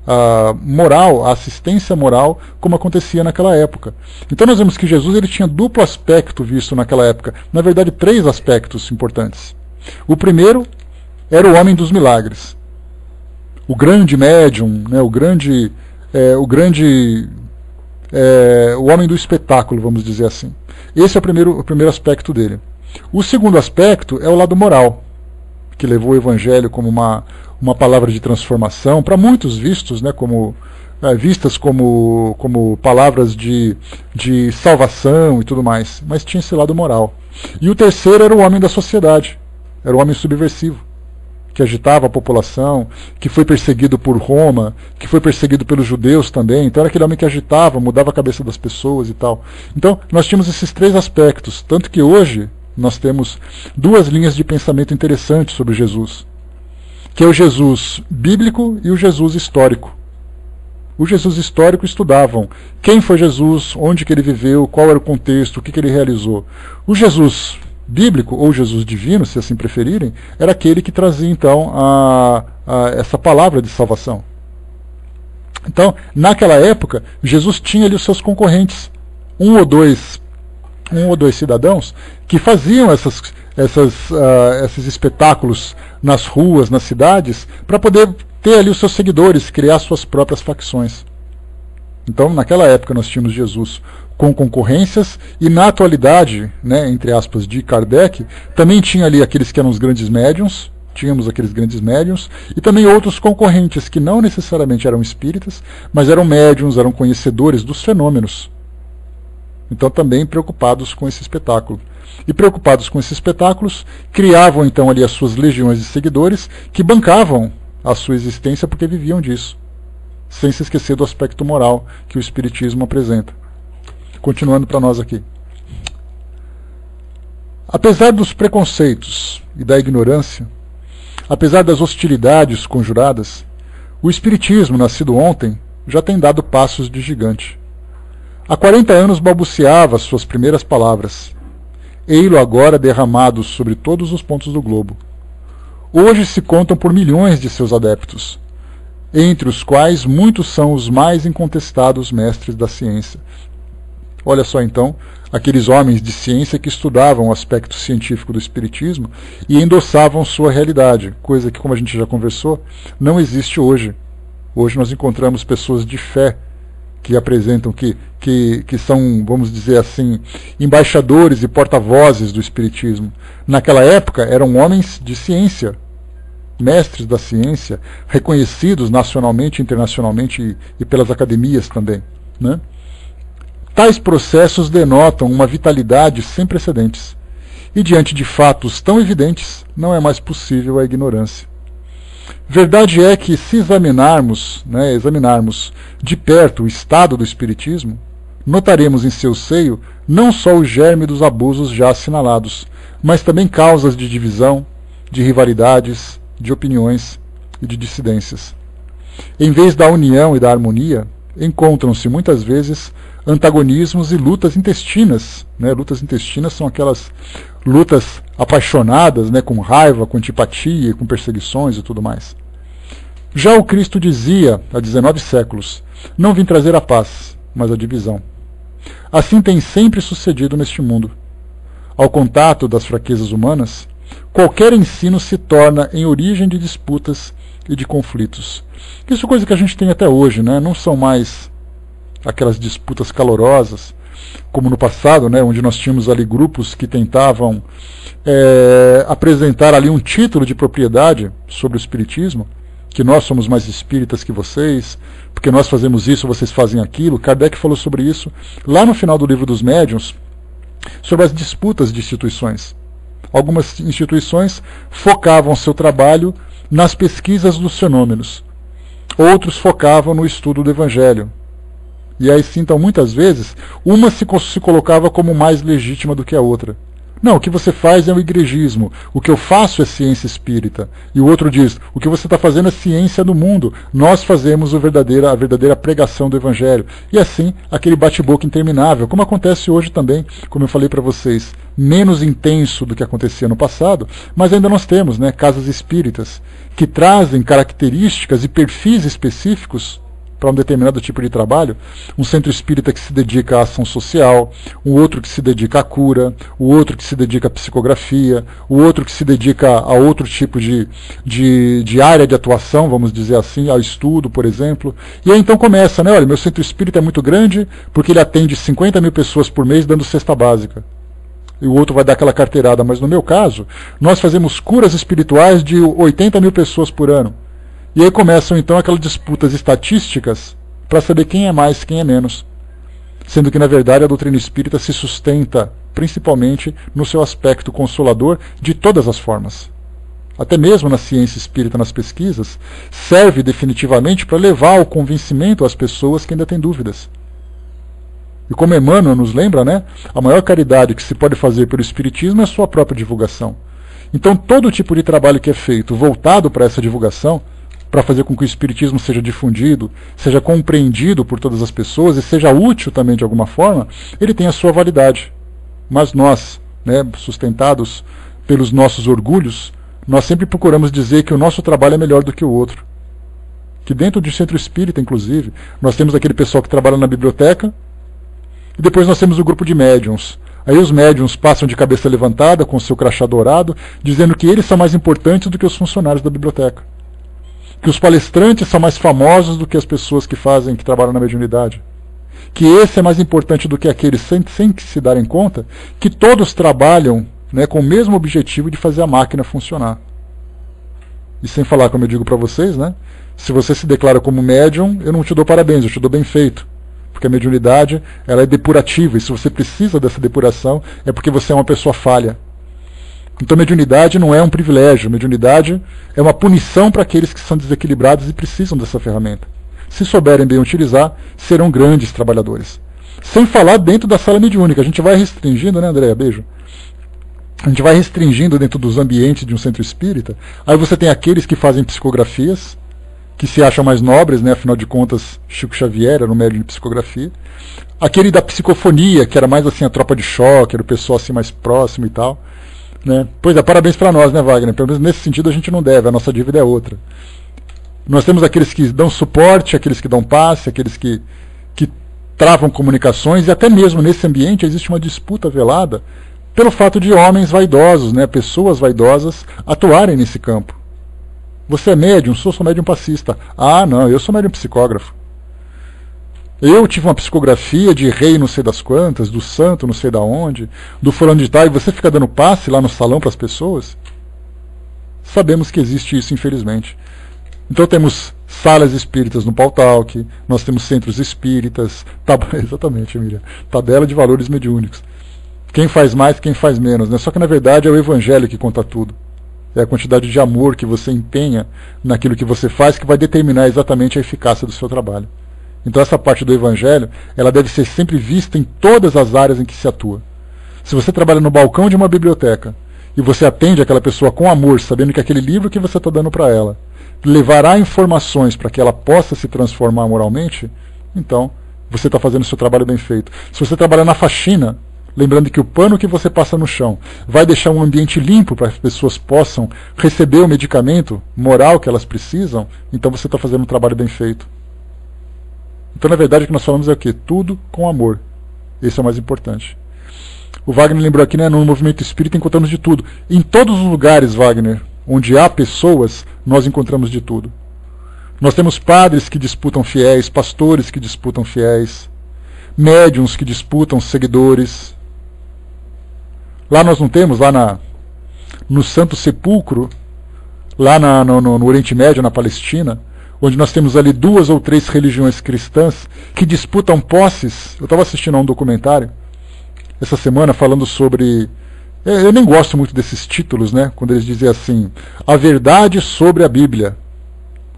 a moral, a assistência moral, como acontecia naquela época. Então nós vemos que Jesus ele tinha duplo aspecto visto naquela época. Na verdade, 3 aspectos importantes. O primeiro era o homem dos milagres. O grande médium, né, o homem do espetáculo, vamos dizer assim. Esse é o primeiro aspecto dele. O segundo aspecto é o lado moral, que levou o Evangelho como uma palavra de transformação, para muitos vistas como palavras de salvação e tudo mais, mas tinha esse lado moral. E o terceiro era o homem da sociedade, era o homem subversivo, que agitava a população, que foi perseguido por Roma, que foi perseguido pelos judeus também. Então era aquele homem que agitava, mudava a cabeça das pessoas e tal. Então nós tínhamos esses 3 aspectos, tanto que hoje nós temos 2 linhas de pensamento interessantes sobre Jesus, que é o Jesus bíblico e o Jesus histórico. O Jesus histórico estudavam quem foi Jesus, onde que ele viveu, qual era o contexto, o que ele realizou. O Jesus bíblico, ou Jesus divino, se assim preferirem, era aquele que trazia então essa palavra de salvação. Então, naquela época, Jesus tinha ali os seus concorrentes, um ou dois cidadãos que faziam esses espetáculos nas ruas, nas cidades, para poder ter ali os seus seguidores, criar suas próprias facções. Então, naquela época, nós tínhamos Jesus com concorrências, e na atualidade, né, entre aspas, de Kardec, também tinha ali aqueles que eram os grandes médiuns, tínhamos aqueles grandes médiuns, e também outros concorrentes que não necessariamente eram espíritas, mas eram médiuns, eram conhecedores dos fenômenos. Então também preocupados com esse espetáculo. E preocupados com esses espetáculos, criavam então ali as suas legiões de seguidores, que bancavam a sua existência porque viviam disso, sem se esquecer do aspecto moral que o Espiritismo apresenta. Continuando para nós aqui. Apesar dos preconceitos e da ignorância, apesar das hostilidades conjuradas, o Espiritismo, nascido ontem, já tem dado passos de gigante. Há 40 anos balbuciava suas primeiras palavras. ei-lo agora derramado sobre todos os pontos do globo. Hoje se contam por milhões de seus adeptos, entre os quais muitos são os mais incontestados mestres da ciência. Olha só então, aqueles homens de ciência que estudavam o aspecto científico do espiritismo e endossavam sua realidade, coisa que, como a gente já conversou, não existe hoje. Hoje nós encontramos pessoas de fé que apresentam, que são, vamos dizer assim, embaixadores e porta-vozes do espiritismo. Naquela época eram homens de ciência, mestres da ciência, reconhecidos nacionalmente, internacionalmente e pelas academias também, né? Tais processos denotam uma vitalidade sem precedentes, e diante de fatos tão evidentes, não é mais possível a ignorância. Verdade é que, se examinarmos de perto o estado do espiritismo, notaremos em seu seio não só o germe dos abusos já assinalados, mas também causas de divisão, de rivalidades, de opiniões e de dissidências. Em vez da união e da harmonia, encontram-se muitas vezes antagonismos e lutas intestinas. Lutas intestinas são aquelas lutas apaixonadas, com raiva, com antipatia, com perseguições e tudo mais. Já o Cristo dizia, há 19 séculos, não vim trazer a paz, mas a divisão. Assim tem sempre sucedido neste mundo. Ao contato das fraquezas humanas, qualquer ensino se torna em origem de disputas e de conflitos. Isso é coisa que a gente tem até hoje, não são mais aquelas disputas calorosas, como no passado, onde nós tínhamos ali grupos que tentavam apresentar ali um título de propriedade sobre o espiritismo, que nós somos mais espíritas que vocês, porque nós fazemos isso, vocês fazem aquilo. Kardec falou sobre isso lá no final do Livro dos Médiuns, sobre as disputas de instituições. Algumas instituições focavam seu trabalho nas pesquisas dos fenômenos, outros focavam no estudo do Evangelho. E aí sim, então, muitas vezes, uma se colocava como mais legítima do que a outra. Não, o que você faz é o igrejismo, o que eu faço é ciência espírita. E o outro diz, o que você está fazendo é ciência do mundo, nós fazemos a verdadeira pregação do Evangelho. E assim, aquele bate-boca interminável, como acontece hoje também, como eu falei para vocês, menos intenso do que acontecia no passado, mas ainda nós temos casas espíritas que trazem características e perfis específicos para um determinado tipo de trabalho, um centro espírita que se dedica à ação social, um outro que se dedica à cura, o outro que se dedica à psicografia, o outro que se dedica a outro tipo de área de atuação, vamos dizer assim, ao estudo, por exemplo. E aí então começa, olha, meu centro espírita é muito grande porque ele atende 50 mil pessoas por mês dando cesta básica. E o outro vai dar aquela carteirada, mas no meu caso, nós fazemos curas espirituais de 80 mil pessoas por ano. E aí começam então aquelas disputas estatísticas para saber quem é mais, quem é menos. Sendo que, na verdade, a doutrina espírita se sustenta principalmente no seu aspecto consolador de todas as formas. Até mesmo na ciência espírita, nas pesquisas, serve definitivamente para levar ao convencimento às pessoas que ainda têm dúvidas. E como Emmanuel nos lembra, a maior caridade que se pode fazer pelo espiritismo é a sua própria divulgação. Então, todo tipo de trabalho que é feito voltado para essa divulgação, para fazer com que o espiritismo seja difundido, seja compreendido por todas as pessoas e seja útil também de alguma forma, ele tem a sua validade. Mas nós, sustentados pelos nossos orgulhos, nós sempre procuramos dizer que o nosso trabalho é melhor do que o outro. Que dentro do centro espírita, inclusive, nós temos aquele pessoal que trabalha na biblioteca, e depois nós temos o grupo de médiuns. Aí os médiuns passam de cabeça levantada, com o seu crachá dourado, dizendo que eles são mais importantes do que os funcionários da biblioteca. Que os palestrantes são mais famosos do que as pessoas que trabalham na mediunidade. Que esse é mais importante do que aquele, sem que se darem conta que todos trabalham com o mesmo objetivo de fazer a máquina funcionar. E sem falar, como eu digo para vocês, se você se declara como médium, eu não te dou parabéns, eu te dou bem feito. Porque a mediunidade ela é depurativa, e se você precisa dessa depuração, é porque você é uma pessoa falha. Então, mediunidade não é um privilégio, mediunidade é uma punição para aqueles que são desequilibrados e precisam dessa ferramenta. Se souberem bem utilizar, serão grandes trabalhadores. Sem falar dentro da sala mediúnica, a gente vai restringindo, Andréia? Beijo. A gente vai restringindo dentro dos ambientes de um centro espírita, aí você tem aqueles que fazem psicografias, que se acham mais nobres, né? Afinal de contas, Chico Xavier era um médium de psicografia. Aquele da psicofonia, que era mais assim a tropa de choque, era o pessoal assim mais próximo e tal. Né? Pois é, parabéns para nós, né, Wagner? Pelo menos nesse sentido a gente não deve, a nossa dívida é outra. Nós temos aqueles que dão suporte, aqueles que dão passe, aqueles que travam comunicações, e até mesmo nesse ambiente existe uma disputa velada pelo fato de homens vaidosos, né, pessoas vaidosas, atuarem nesse campo. Você é médium? Sou médium passista. Ah, não, eu sou médium psicógrafo. Eu tive uma psicografia de rei não sei das quantas, do santo não sei da onde, do fulano de tal, e você fica dando passe lá no salão para as pessoas? Sabemos que existe isso, infelizmente. Então temos salas espíritas no Pautalk, nós temos centros espíritas, exatamente, Miriam, tabela de valores mediúnicos. Quem faz mais, quem faz menos, né? Só que na verdade é o Evangelho que conta tudo. É a quantidade de amor que você empenha naquilo que você faz que vai determinar exatamente a eficácia do seu trabalho. Então essa parte do Evangelho, ela deve ser sempre vista em todas as áreas em que se atua. Se você trabalha no balcão de uma biblioteca e você atende aquela pessoa com amor, sabendo que aquele livro que você está dando para ela levará informações para que ela possa se transformar moralmente, então você está fazendo o seu trabalho bem feito. Se você trabalha na faxina, lembrando que o pano que você passa no chão vai deixar um ambiente limpo para que as pessoas possam receber o medicamento moral que elas precisam, então você está fazendo um trabalho bem feito. Então, na verdade, o que nós falamos é o quê? Tudo com amor. Esse é o mais importante. O Wagner lembrou aqui, né, no movimento espírita encontramos de tudo. Em todos os lugares, Wagner, onde há pessoas, nós encontramos de tudo. Nós temos padres que disputam fiéis, pastores que disputam fiéis, médiuns que disputam seguidores. Lá nós não temos, lá no Santo Sepulcro, lá no Oriente Médio, na Palestina, onde nós temos ali 2 ou 3 religiões cristãs que disputam posses. Eu estava assistindo a um documentário essa semana falando sobre... Eu nem gosto muito desses títulos, né? Quando eles dizem assim, a verdade sobre a Bíblia.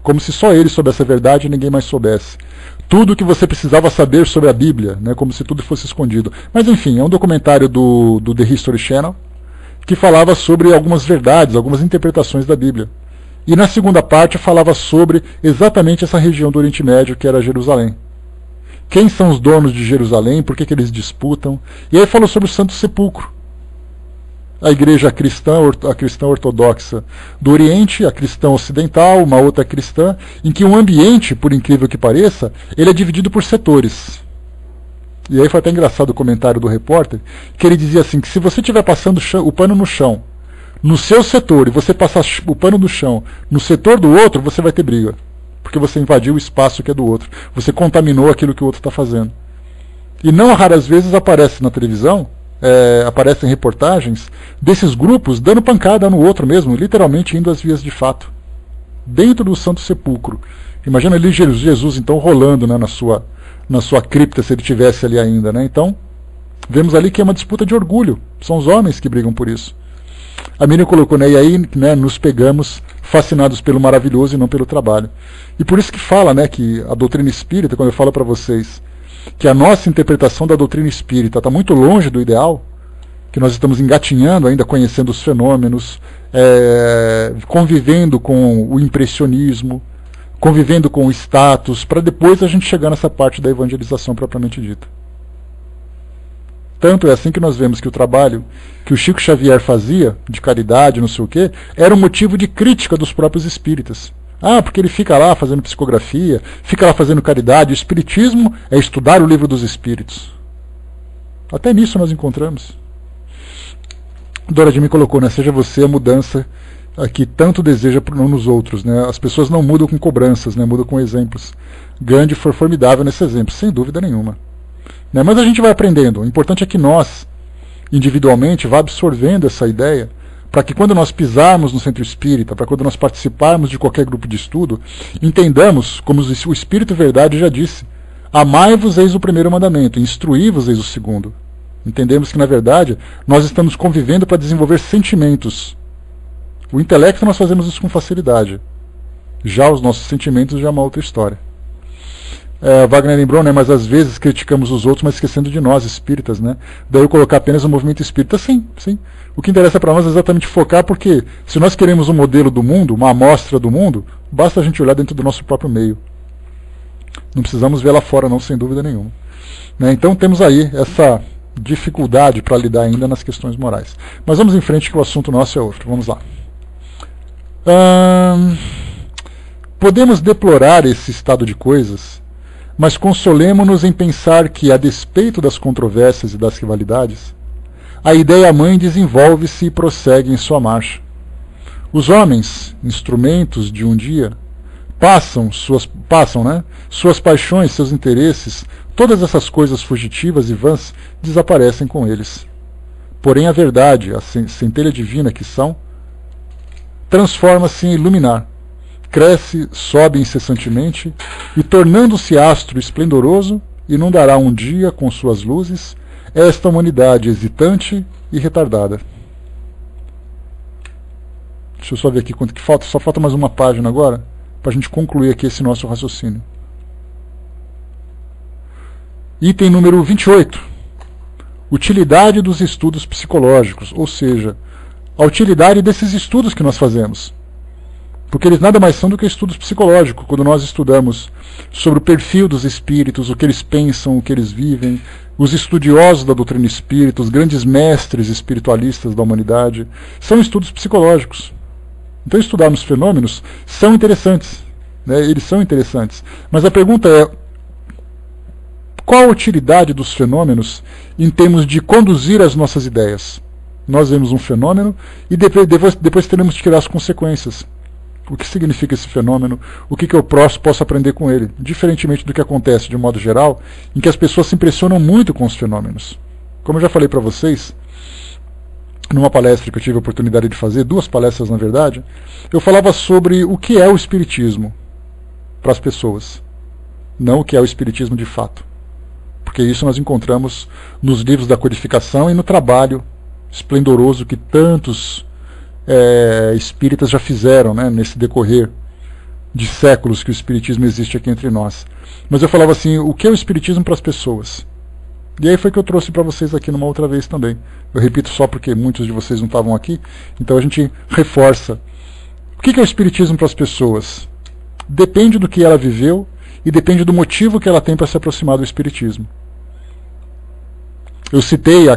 Como se só eles soubessem a verdade e ninguém mais soubesse. Tudo que você precisava saber sobre a Bíblia, né? Como se tudo fosse escondido. Mas enfim, é um documentário do The History Channel que falava sobre algumas verdades, algumas interpretações da Bíblia. E na segunda parte falava sobre exatamente essa região do Oriente Médio, que era Jerusalém. Quem são os donos de Jerusalém, por que eles disputam. E aí falou sobre o Santo Sepulcro. A igreja cristã, a cristã ortodoxa do Oriente, a cristã ocidental, uma outra cristã, em que um ambiente, por incrível que pareça, ele é dividido por setores. E aí foi até engraçado o comentário do repórter, que ele dizia assim, que se você estiver passando o pano no chão, no seu setor, e você passar o pano do chão no setor do outro, você vai ter briga. Porque você invadiu o espaço que é do outro. Você contaminou aquilo que o outro está fazendo. E não raras vezes aparece na televisão, aparecem reportagens desses grupos dando pancada no outro mesmo, literalmente indo às vias de fato. Dentro do Santo Sepulcro. Imagina ali Jesus então rolando, né, na sua cripta, se ele tivesse ali ainda. Né? Então, vemos ali que é uma disputa de orgulho. São os homens que brigam por isso. A Miriam colocou, né, e aí, né, nos pegamos fascinados pelo maravilhoso e não pelo trabalho. E por isso que fala, né, que a doutrina espírita, quando eu falo para vocês que a nossa interpretação da doutrina espírita está muito longe do ideal, que nós estamos engatinhando ainda, conhecendo os fenômenos, convivendo com o impressionismo, convivendo com o status, para depois a gente chegar nessa parte da evangelização propriamente dita. Tanto é assim que nós vemos que o trabalho que o Chico Xavier fazia, de caridade, não sei o quê, era um motivo de crítica dos próprios espíritas. Ah, porque ele fica lá fazendo psicografia, fica lá fazendo caridade. O espiritismo é estudar o livro dos espíritos. Até nisso nós encontramos. Dora de me colocou, né? Seja você a mudança que tanto deseja nos outros. Né? As pessoas não mudam com cobranças, né? Mudam com exemplos. Gandhi foi formidável nesse exemplo, sem dúvida nenhuma. Né? Mas a gente vai aprendendo. O importante é que nós, individualmente, vá absorvendo essa ideia, para que quando nós pisarmos no centro espírita, para quando nós participarmos de qualquer grupo de estudo, entendamos, como o Espírito Verdade já disse, amai-vos eis o primeiro mandamento, instruí-vos eis o segundo. Entendemos que, na verdade, nós estamos convivendo para desenvolver sentimentos. O intelecto nós fazemos isso com facilidade. Já os nossos sentimentos já é uma outra história. Wagner lembrou, né, mas às vezes criticamos os outros, mas esquecendo de nós, espíritas. Né? Daí eu colocar apenas o movimento espírita. Sim, sim. O que interessa para nós é exatamente focar, porque se nós queremos um modelo do mundo, uma amostra do mundo, basta a gente olhar dentro do nosso próprio meio. Não precisamos ver lá fora, não, sem dúvida nenhuma. Né? Então temos aí essa dificuldade para lidar ainda nas questões morais. Mas vamos em frente, que o assunto nosso é outro. Vamos lá. Podemos deplorar esse estado de coisas, mas consolemo-nos em pensar que, a despeito das controvérsias e das rivalidades, a ideia-mãe desenvolve-se e prossegue em sua marcha. Os homens, instrumentos de um dia, passam suas paixões, seus interesses, todas essas coisas fugitivas e vãs desaparecem com eles. Porém, a verdade, a centelha divina que são, transforma-se em iluminar, cresce, sobe incessantemente e, tornando-se astro esplendoroso, inundará um dia com suas luzes esta humanidade hesitante e retardada. Deixa eu só ver aqui quanto que falta. Só falta mais uma página agora para a gente concluir aqui esse nosso raciocínio. Item número 28. Utilidade dos estudos psicológicos, ou seja, a utilidade desses estudos que nós fazemos. Porque eles nada mais são do que estudos psicológicos. Quando nós estudamos sobre o perfil dos espíritos, o que eles pensam, o que eles vivem, os estudiosos da doutrina espírita, os grandes mestres espiritualistas da humanidade, são estudos psicológicos. Então estudarmos fenômenos são interessantes, né? Eles são interessantes. Mas a pergunta é, qual a utilidade dos fenômenos em termos de conduzir as nossas ideias? Nós vemos um fenômeno e depois teremos que tirar as consequências. O que significa esse fenômeno? O que eu posso aprender com ele? Diferentemente do que acontece de um modo geral, em que as pessoas se impressionam muito com os fenômenos. Como eu já falei para vocês, numa palestra que eu tive a oportunidade de fazer, 2 palestras na verdade, eu falava sobre o que é o espiritismo para as pessoas, não o que é o espiritismo de fato. Porque isso nós encontramos nos livros da codificação e no trabalho esplendoroso que tantos espíritas já fizeram, né, nesse decorrer de séculos que o espiritismo existe aqui entre nós. Mas eu falava assim, o que é o espiritismo para as pessoas? E aí foi que eu trouxe para vocês aqui numa outra vez também. Eu repito só porque muitos de vocês não estavam aqui, então a gente reforça. O que é o espiritismo para as pessoas? Depende do que ela viveu e depende do motivo que ela tem para se aproximar do espiritismo. Eu citei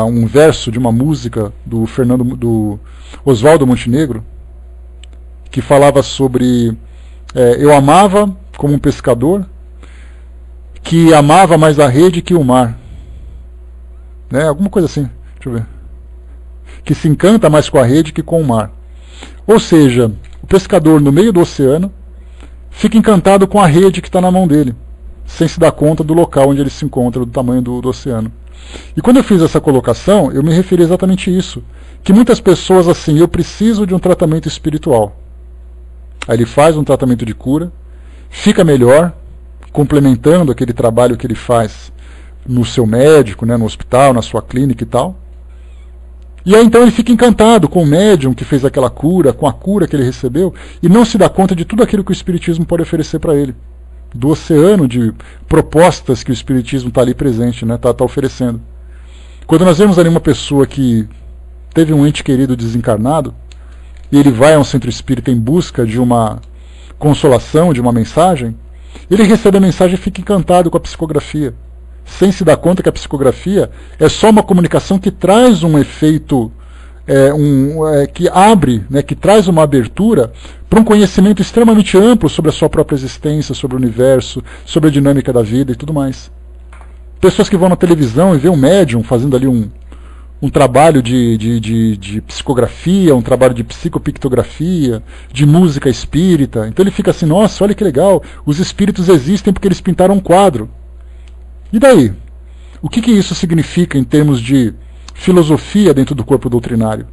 um verso de uma música do Oswaldo Montenegro, que falava sobre eu amava como um pescador que amava mais a rede que o mar. Né? Alguma coisa assim, deixa eu ver. Que se encanta mais com a rede que com o mar. Ou seja, o pescador no meio do oceano fica encantado com a rede que está na mão dele, sem se dar conta do local onde ele se encontra, do tamanho do oceano. E quando eu fiz essa colocação, eu me referi exatamente a isso. Que muitas pessoas assim, eu preciso de um tratamento espiritual. Aí ele faz um tratamento de cura, fica melhor, complementando aquele trabalho que ele faz no seu médico, né, no hospital, na sua clínica e tal. E aí então ele fica encantado com o médium que fez aquela cura, com a cura que ele recebeu, e não se dá conta de tudo aquilo que o espiritismo pode oferecer para ele. Do oceano de propostas que o espiritismo está ali presente, né, tá oferecendo. Quando nós vemos ali uma pessoa que teve um ente querido desencarnado, e ele vai a um centro espírita em busca de uma consolação, de uma mensagem, ele recebe a mensagem e fica encantado com a psicografia, sem se dar conta que a psicografia é só uma comunicação que traz um efeito, que abre, né, que traz uma abertura para um conhecimento extremamente amplo sobre a sua própria existência, sobre o universo, sobre a dinâmica da vida e tudo mais. Pessoas que vão na televisão e vê um médium fazendo ali um trabalho de psicografia, um trabalho de psicopictografia, de música espírita. Então ele fica assim, nossa, olha que legal, os espíritos existem porque eles pintaram um quadro. E daí? O que isso significa em termos de filosofia dentro do corpo doutrinário?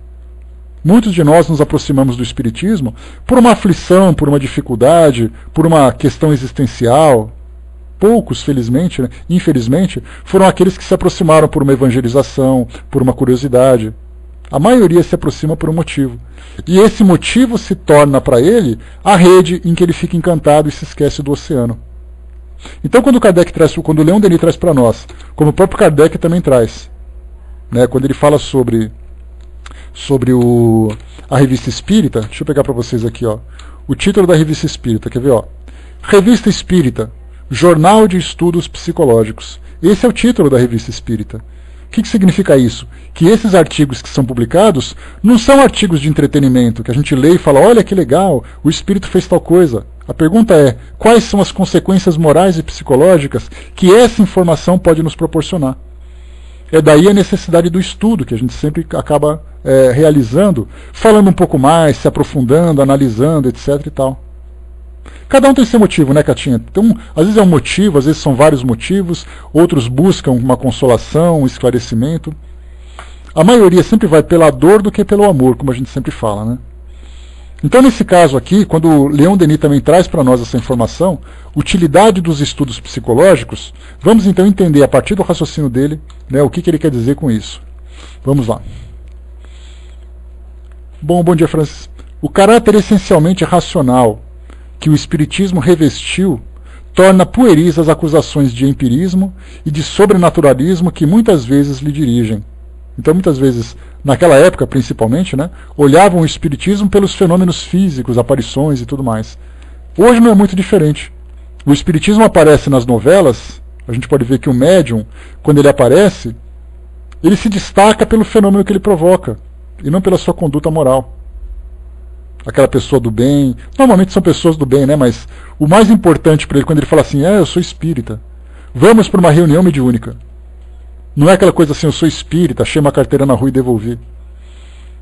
Muitos de nós nos aproximamos do espiritismo por uma aflição, por uma dificuldade, por uma questão existencial. Poucos, felizmente, né, infelizmente, foram aqueles que se aproximaram por uma evangelização, por uma curiosidade. A maioria se aproxima por um motivo. E esse motivo se torna para ele a rede em que ele fica encantado e se esquece do oceano. Então quando o Leon Denis traz para nós, como o próprio Kardec também traz, né, quando ele fala sobre sobre a Revista Espírita. Deixa eu pegar para vocês aqui, ó, o título da Revista Espírita, quer ver? Ó? Revista Espírita, Jornal de Estudos Psicológicos. Esse é o título da Revista Espírita. O que significa isso? Que esses artigos que são publicados não são artigos de entretenimento, que a gente lê e fala, olha que legal, o espírito fez tal coisa. A pergunta é, quais são as consequências morais e psicológicas que essa informação pode nos proporcionar? É daí a necessidade do estudo, que a gente sempre acaba realizando, falando um pouco mais, se aprofundando, analisando, etc. e tal. Cada um tem seu motivo, né, Catinha? Então, às vezes é um motivo, às vezes são vários motivos, outros buscam uma consolação, um esclarecimento. A maioria sempre vai pela dor do que pelo amor, como a gente sempre fala, né? Então, nesse caso aqui, quando o Leon Denis também traz para nós essa informação, utilidade dos estudos psicológicos, vamos então entender a partir do raciocínio dele, né, o que ele quer dizer com isso. Vamos lá. Bom dia, Francis. O caráter essencialmente racional que o Espiritismo revestiu torna pueris as acusações de empirismo e de sobrenaturalismo que muitas vezes lhe dirigem. Então, muitas vezes, naquela época principalmente, né, olhavam o Espiritismo pelos fenômenos físicos, aparições e tudo mais. Hoje não é muito diferente. O Espiritismo aparece nas novelas, a gente pode ver que o médium, quando ele aparece, ele se destaca pelo fenômeno que ele provoca, e não pela sua conduta moral. Aquela pessoa do bem, normalmente são pessoas do bem, né? Mas o mais importante para ele, quando ele fala assim, eu sou espírita, vamos para uma reunião mediúnica. Não é aquela coisa assim, eu sou espírita, achei uma carteira na rua e devolvi.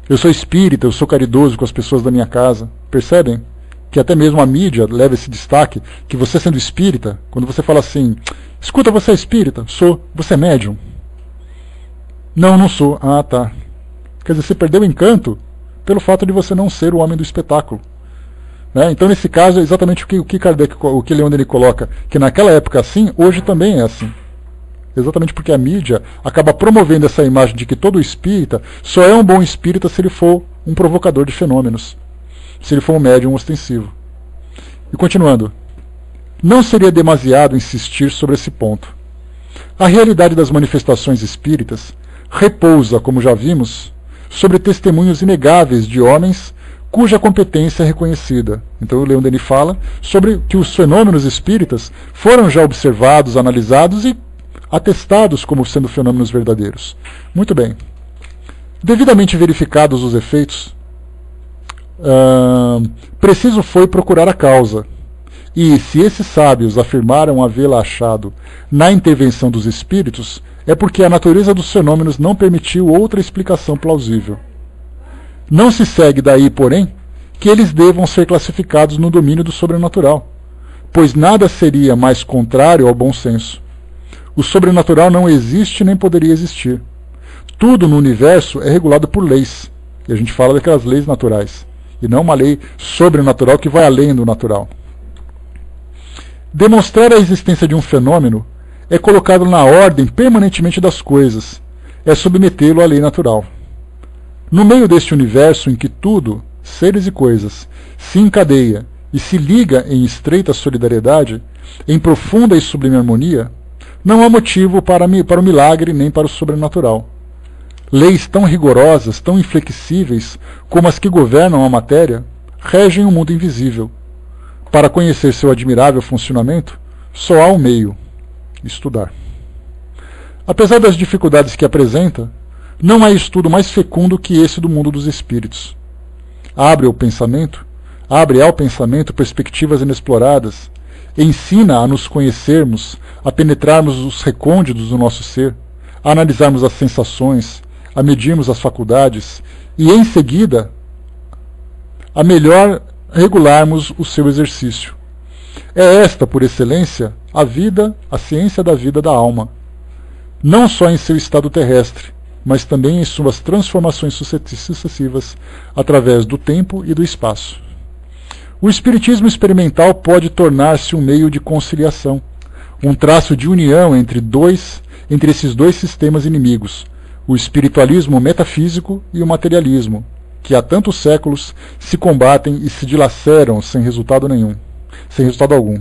Eu sou espírita, eu sou caridoso com as pessoas da minha casa. Percebem? Que até mesmo a mídia leva esse destaque, que você sendo espírita, quando você fala assim, escuta, você é espírita? Sou. Você é médium? Não, não sou. Ah, tá. Quer dizer, você perdeu o encanto pelo fato de você não ser o homem do espetáculo. Né? Então, nesse caso, é exatamente o que Kardec, o que Leon Denis coloca, que naquela época assim, hoje também é assim. Exatamente porque a mídia acaba promovendo essa imagem de que todo espírita só é um bom espírita se ele for um provocador de fenômenos, se ele for um médium ostensivo. E continuando, não seria demasiado insistir sobre esse ponto. A realidade das manifestações espíritas repousa, como já vimos, sobre testemunhos inegáveis de homens cuja competência é reconhecida. Então o Leon Denis fala sobre que os fenômenos espíritas foram já observados, analisados e atestados como sendo fenômenos verdadeiros. Muito bem. Devidamente verificados os efeitos, preciso foi procurar a causa. E, se esses sábios afirmaram havê-la achado na intervenção dos espíritos, é porque a natureza dos fenômenos não permitiu outra explicação plausível. Não se segue daí, porém, que eles devam ser classificados no domínio do sobrenatural, pois nada seria mais contrário ao bom senso. O sobrenatural não existe nem poderia existir. Tudo no universo é regulado por leis, e a gente fala daquelas leis naturais, e não uma lei sobrenatural que vai além do natural. Demonstrar a existência de um fenômeno é colocá-lo na ordem permanentemente das coisas, é submetê-lo à lei natural. No meio deste universo em que tudo, seres e coisas, se encadeia e se liga em estreita solidariedade, em profunda e sublime harmonia, não há motivo para o milagre nem para o sobrenatural. Leis tão rigorosas, tão inflexíveis como as que governam a matéria, regem o mundo invisível. Para conhecer seu admirável funcionamento, só há um meio: estudar. Apesar das dificuldades que apresenta, não há estudo mais fecundo que esse do mundo dos espíritos. Abre ao pensamento perspectivas inexploradas, ensina a nos conhecermos, a penetrarmos os recônditos do nosso ser, a analisarmos as sensações, a medirmos as faculdades e, em seguida, a melhor regularmos o seu exercício. É esta, por excelência, a vida, a ciência da vida da alma, não só em seu estado terrestre, mas também em suas transformações sucessivas através do tempo e do espaço. O espiritismo experimental pode tornar-se um meio de conciliação, um traço de união entre esses dois sistemas inimigos, o espiritualismo metafísico e o materialismo, que há tantos séculos se combatem e se dilaceram sem resultado algum.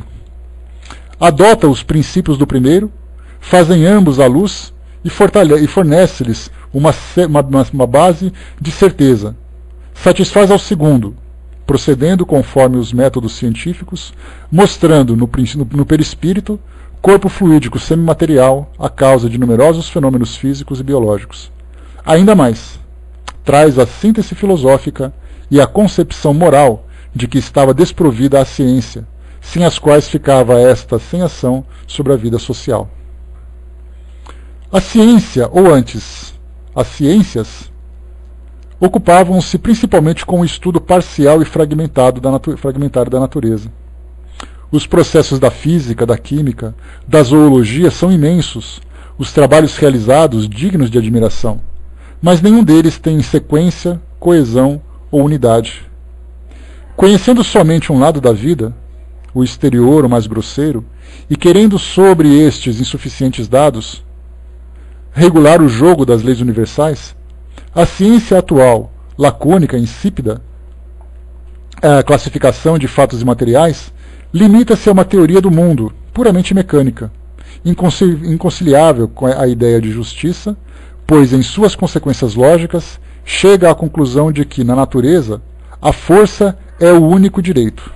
Adota os princípios do primeiro, fazem ambos a luz e fornece-lhes uma base de certeza. Satisfaz ao segundo, procedendo conforme os métodos científicos, mostrando no perispírito corpo fluídico semimaterial, a causa de numerosos fenômenos físicos e biológicos. Ainda mais, traz a síntese filosófica e a concepção moral de que estava desprovida a ciência, sem as quais ficava esta sem ação sobre a vida social. A ciência, ou antes, as ciências, ocupavam-se principalmente com o estudo parcial e fragmentário da natureza. Os processos da física, da química, da zoologia são imensos, os trabalhos realizados dignos de admiração, mas nenhum deles tem sequência, coesão ou unidade. Conhecendo somente um lado da vida, o exterior, o mais grosseiro, e querendo sobre estes insuficientes dados regular o jogo das leis universais, a ciência atual, lacônica e insípida, a classificação de fatos imateriais, limita-se a uma teoria do mundo, puramente mecânica, inconciliável com a ideia de justiça, pois em suas consequências lógicas chega à conclusão de que, na natureza, a força é o único direito.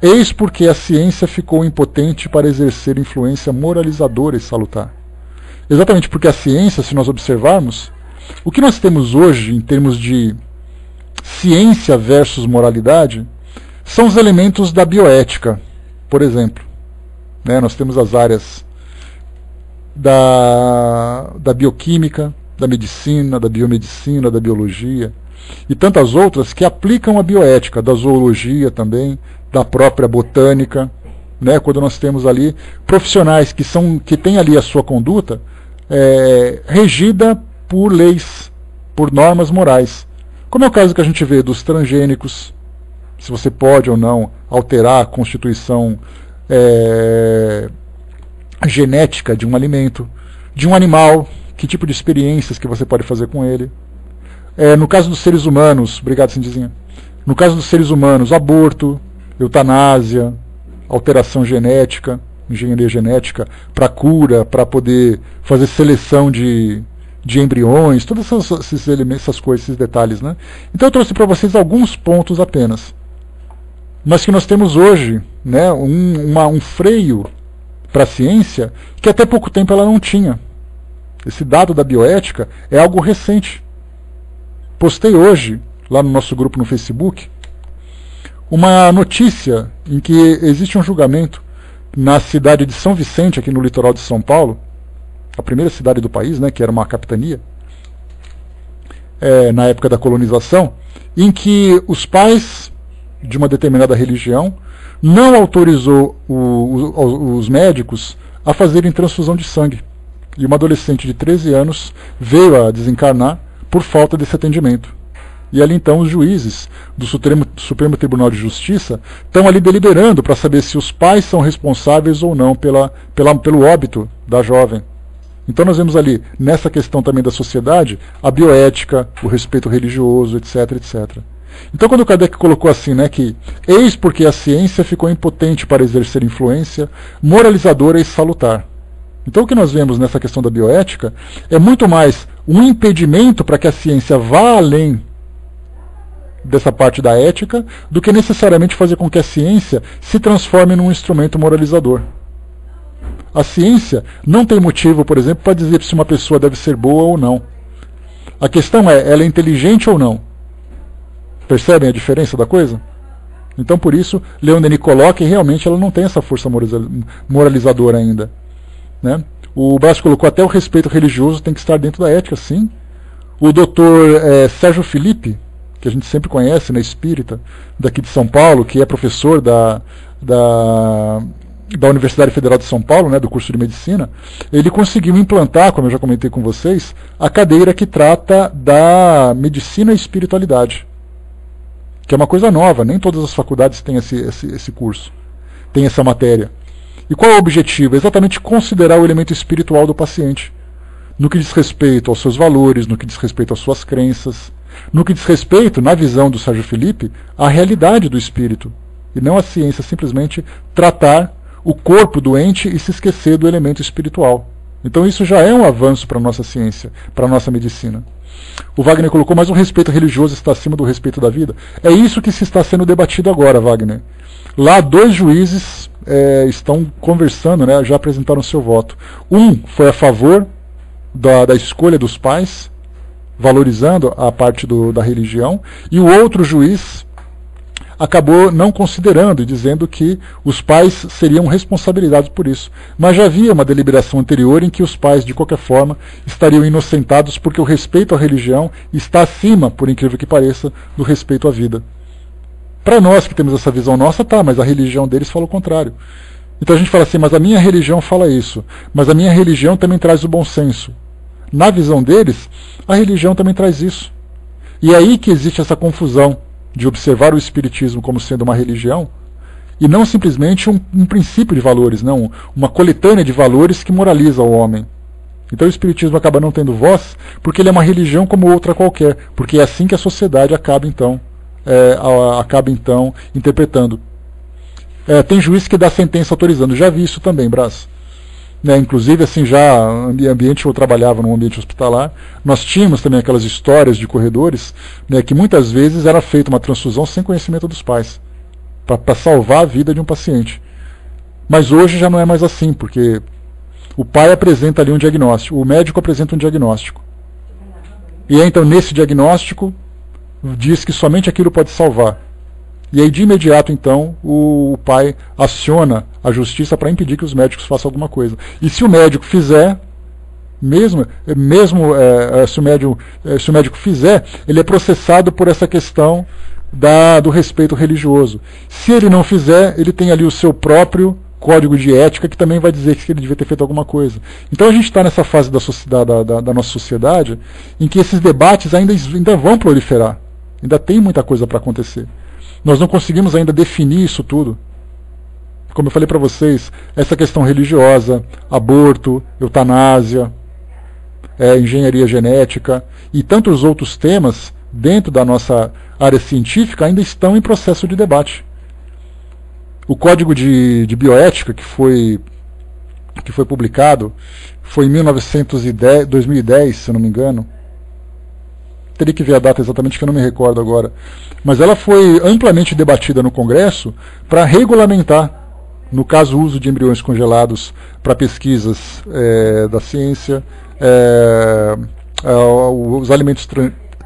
Eis porque a ciência ficou impotente para exercer influência moralizadora e salutar. Exatamente porque a ciência, se nós observarmos, o que nós temos hoje em termos de ciência versus moralidade são os elementos da bioética, por exemplo. Nós temos as áreas da bioquímica, da medicina, da biomedicina, da biologia e tantas outras que aplicam a bioética, da zoologia também, da própria botânica, quando nós temos ali profissionais que têm ali a sua conduta regida por leis, por normas morais. Como é o caso que a gente vê dos transgênicos, se você pode ou não alterar a constituição genética de um alimento, de um animal, que tipo de experiências que você pode fazer com ele. No caso dos seres humanos, obrigado, Cindizinha. No caso dos seres humanos, aborto, eutanásia, alteração genética, engenharia genética, para cura, para poder fazer seleção de embriões, todos esses elementos, essas coisas, esses detalhes. Então eu trouxe para vocês alguns pontos apenas. Mas que nós temos hoje um freio para a ciência que até pouco tempo ela não tinha. Esse dado da bioética é algo recente. Postei hoje, lá no nosso grupo no Facebook, uma notícia em que existe um julgamento na cidade de São Vicente, aqui no litoral de São Paulo, a primeira cidade do país, que era uma capitania, na época da colonização, em que os pais de uma determinada religião não autorizou os médicos a fazerem transfusão de sangue. E uma adolescente de 13 anos veio a desencarnar por falta desse atendimento. E ali então os juízes do Supremo Tribunal de Justiça estão ali deliberando para saber se os pais são responsáveis ou não pelo óbito da jovem. Então nós vemos ali, nessa questão também da sociedade, a bioética, o respeito religioso, etc, etc. Então quando Kardec colocou assim, que eis porque a ciência ficou impotente para exercer influência moralizadora e salutar. Então o que nós vemos nessa questão da bioética é muito mais um impedimento para que a ciência vá além dessa parte da ética do que necessariamente fazer com que a ciência se transforme num instrumento moralizador. A ciência não tem motivo, por exemplo, para dizer se uma pessoa deve ser boa ou não. A questão é, ela é inteligente ou não? Percebem a diferença da coisa? Então, por isso, Leon Denis coloca e realmente ela não tem essa força moralizadora ainda. O Brás colocou até o respeito religioso tem que estar dentro da ética, sim. O doutor Sérgio Felipe, que a gente sempre conhece, espírita, daqui de São Paulo, que é professor da Universidade Federal de São Paulo, do curso de Medicina, ele conseguiu implantar, como eu já comentei com vocês, a cadeira que trata da medicina e espiritualidade, que é uma coisa nova, nem todas as faculdades têm esse curso, têm essa matéria. E qual é o objetivo? Exatamente considerar o elemento espiritual do paciente, no que diz respeito aos seus valores, no que diz respeito às suas crenças, no que diz respeito, na visão do Sérgio Felipe, à realidade do espírito, e não a ciência simplesmente tratar o corpo doente e se esquecer do elemento espiritual. Então isso já é um avanço para a nossa ciência, para a nossa medicina. O Wagner colocou, mas o respeito religioso está acima do respeito da vida. É isso que se está sendo debatido agora, Wagner. Lá 2 juízes estão conversando, né, já apresentaram seu voto. Um foi a favor da escolha dos pais, valorizando a parte da religião, e o outro juiz acabou não considerando e dizendo que os pais seriam responsabilizados por isso. Mas já havia uma deliberação anterior em que os pais, de qualquer forma, estariam inocentados porque o respeito à religião está acima, por incrível que pareça, do respeito à vida. Para nós que temos essa visão nossa, tá, mas a religião deles fala o contrário. Então a gente fala assim, mas a minha religião fala isso, mas a minha religião também traz o bom senso. Na visão deles, a religião também traz isso. E é aí que existe essa confusão de observar o Espiritismo como sendo uma religião e não simplesmente um princípio de valores, não, uma coletânea de valores que moraliza o homem. Então o Espiritismo acaba não tendo voz porque ele é uma religião como outra qualquer, porque é assim que a sociedade acaba então interpretando. Tem juiz que dá sentença autorizando, já vi isso também, Brás. Inclusive, assim, já ambiente, eu trabalhava num ambiente hospitalar, nós tínhamos também aquelas histórias de corredores, né, que muitas vezes era feita uma transfusão sem conhecimento dos pais, para salvar a vida de um paciente. Mas hoje já não é mais assim, porque o pai apresenta ali um diagnóstico, o médico apresenta um diagnóstico. E então, nesse diagnóstico, diz que somente aquilo pode salvar. E aí, de imediato, então, o pai aciona a justiça para impedir que os médicos façam alguma coisa. E se o médico fizer, se o médico fizer, ele é processado por essa questão do respeito religioso. Se ele não fizer, ele tem ali o seu próprio código de ética que também vai dizer que ele devia ter feito alguma coisa. Então a gente está nessa fase da nossa sociedade em que esses debates ainda vão proliferar. Ainda tem muita coisa para acontecer. Nós não conseguimos ainda definir isso tudo. Como eu falei para vocês, essa questão religiosa, aborto, eutanásia, engenharia genética e tantos outros temas dentro da nossa área científica ainda estão em processo de debate. O Código de Bioética que foi publicado foi em 2010, se eu não me engano. Teria que ver a data exatamente, que eu não me recordo agora. Mas ela foi amplamente debatida no Congresso para regulamentar, no caso, o uso de embriões congelados para pesquisas da ciência, os alimentos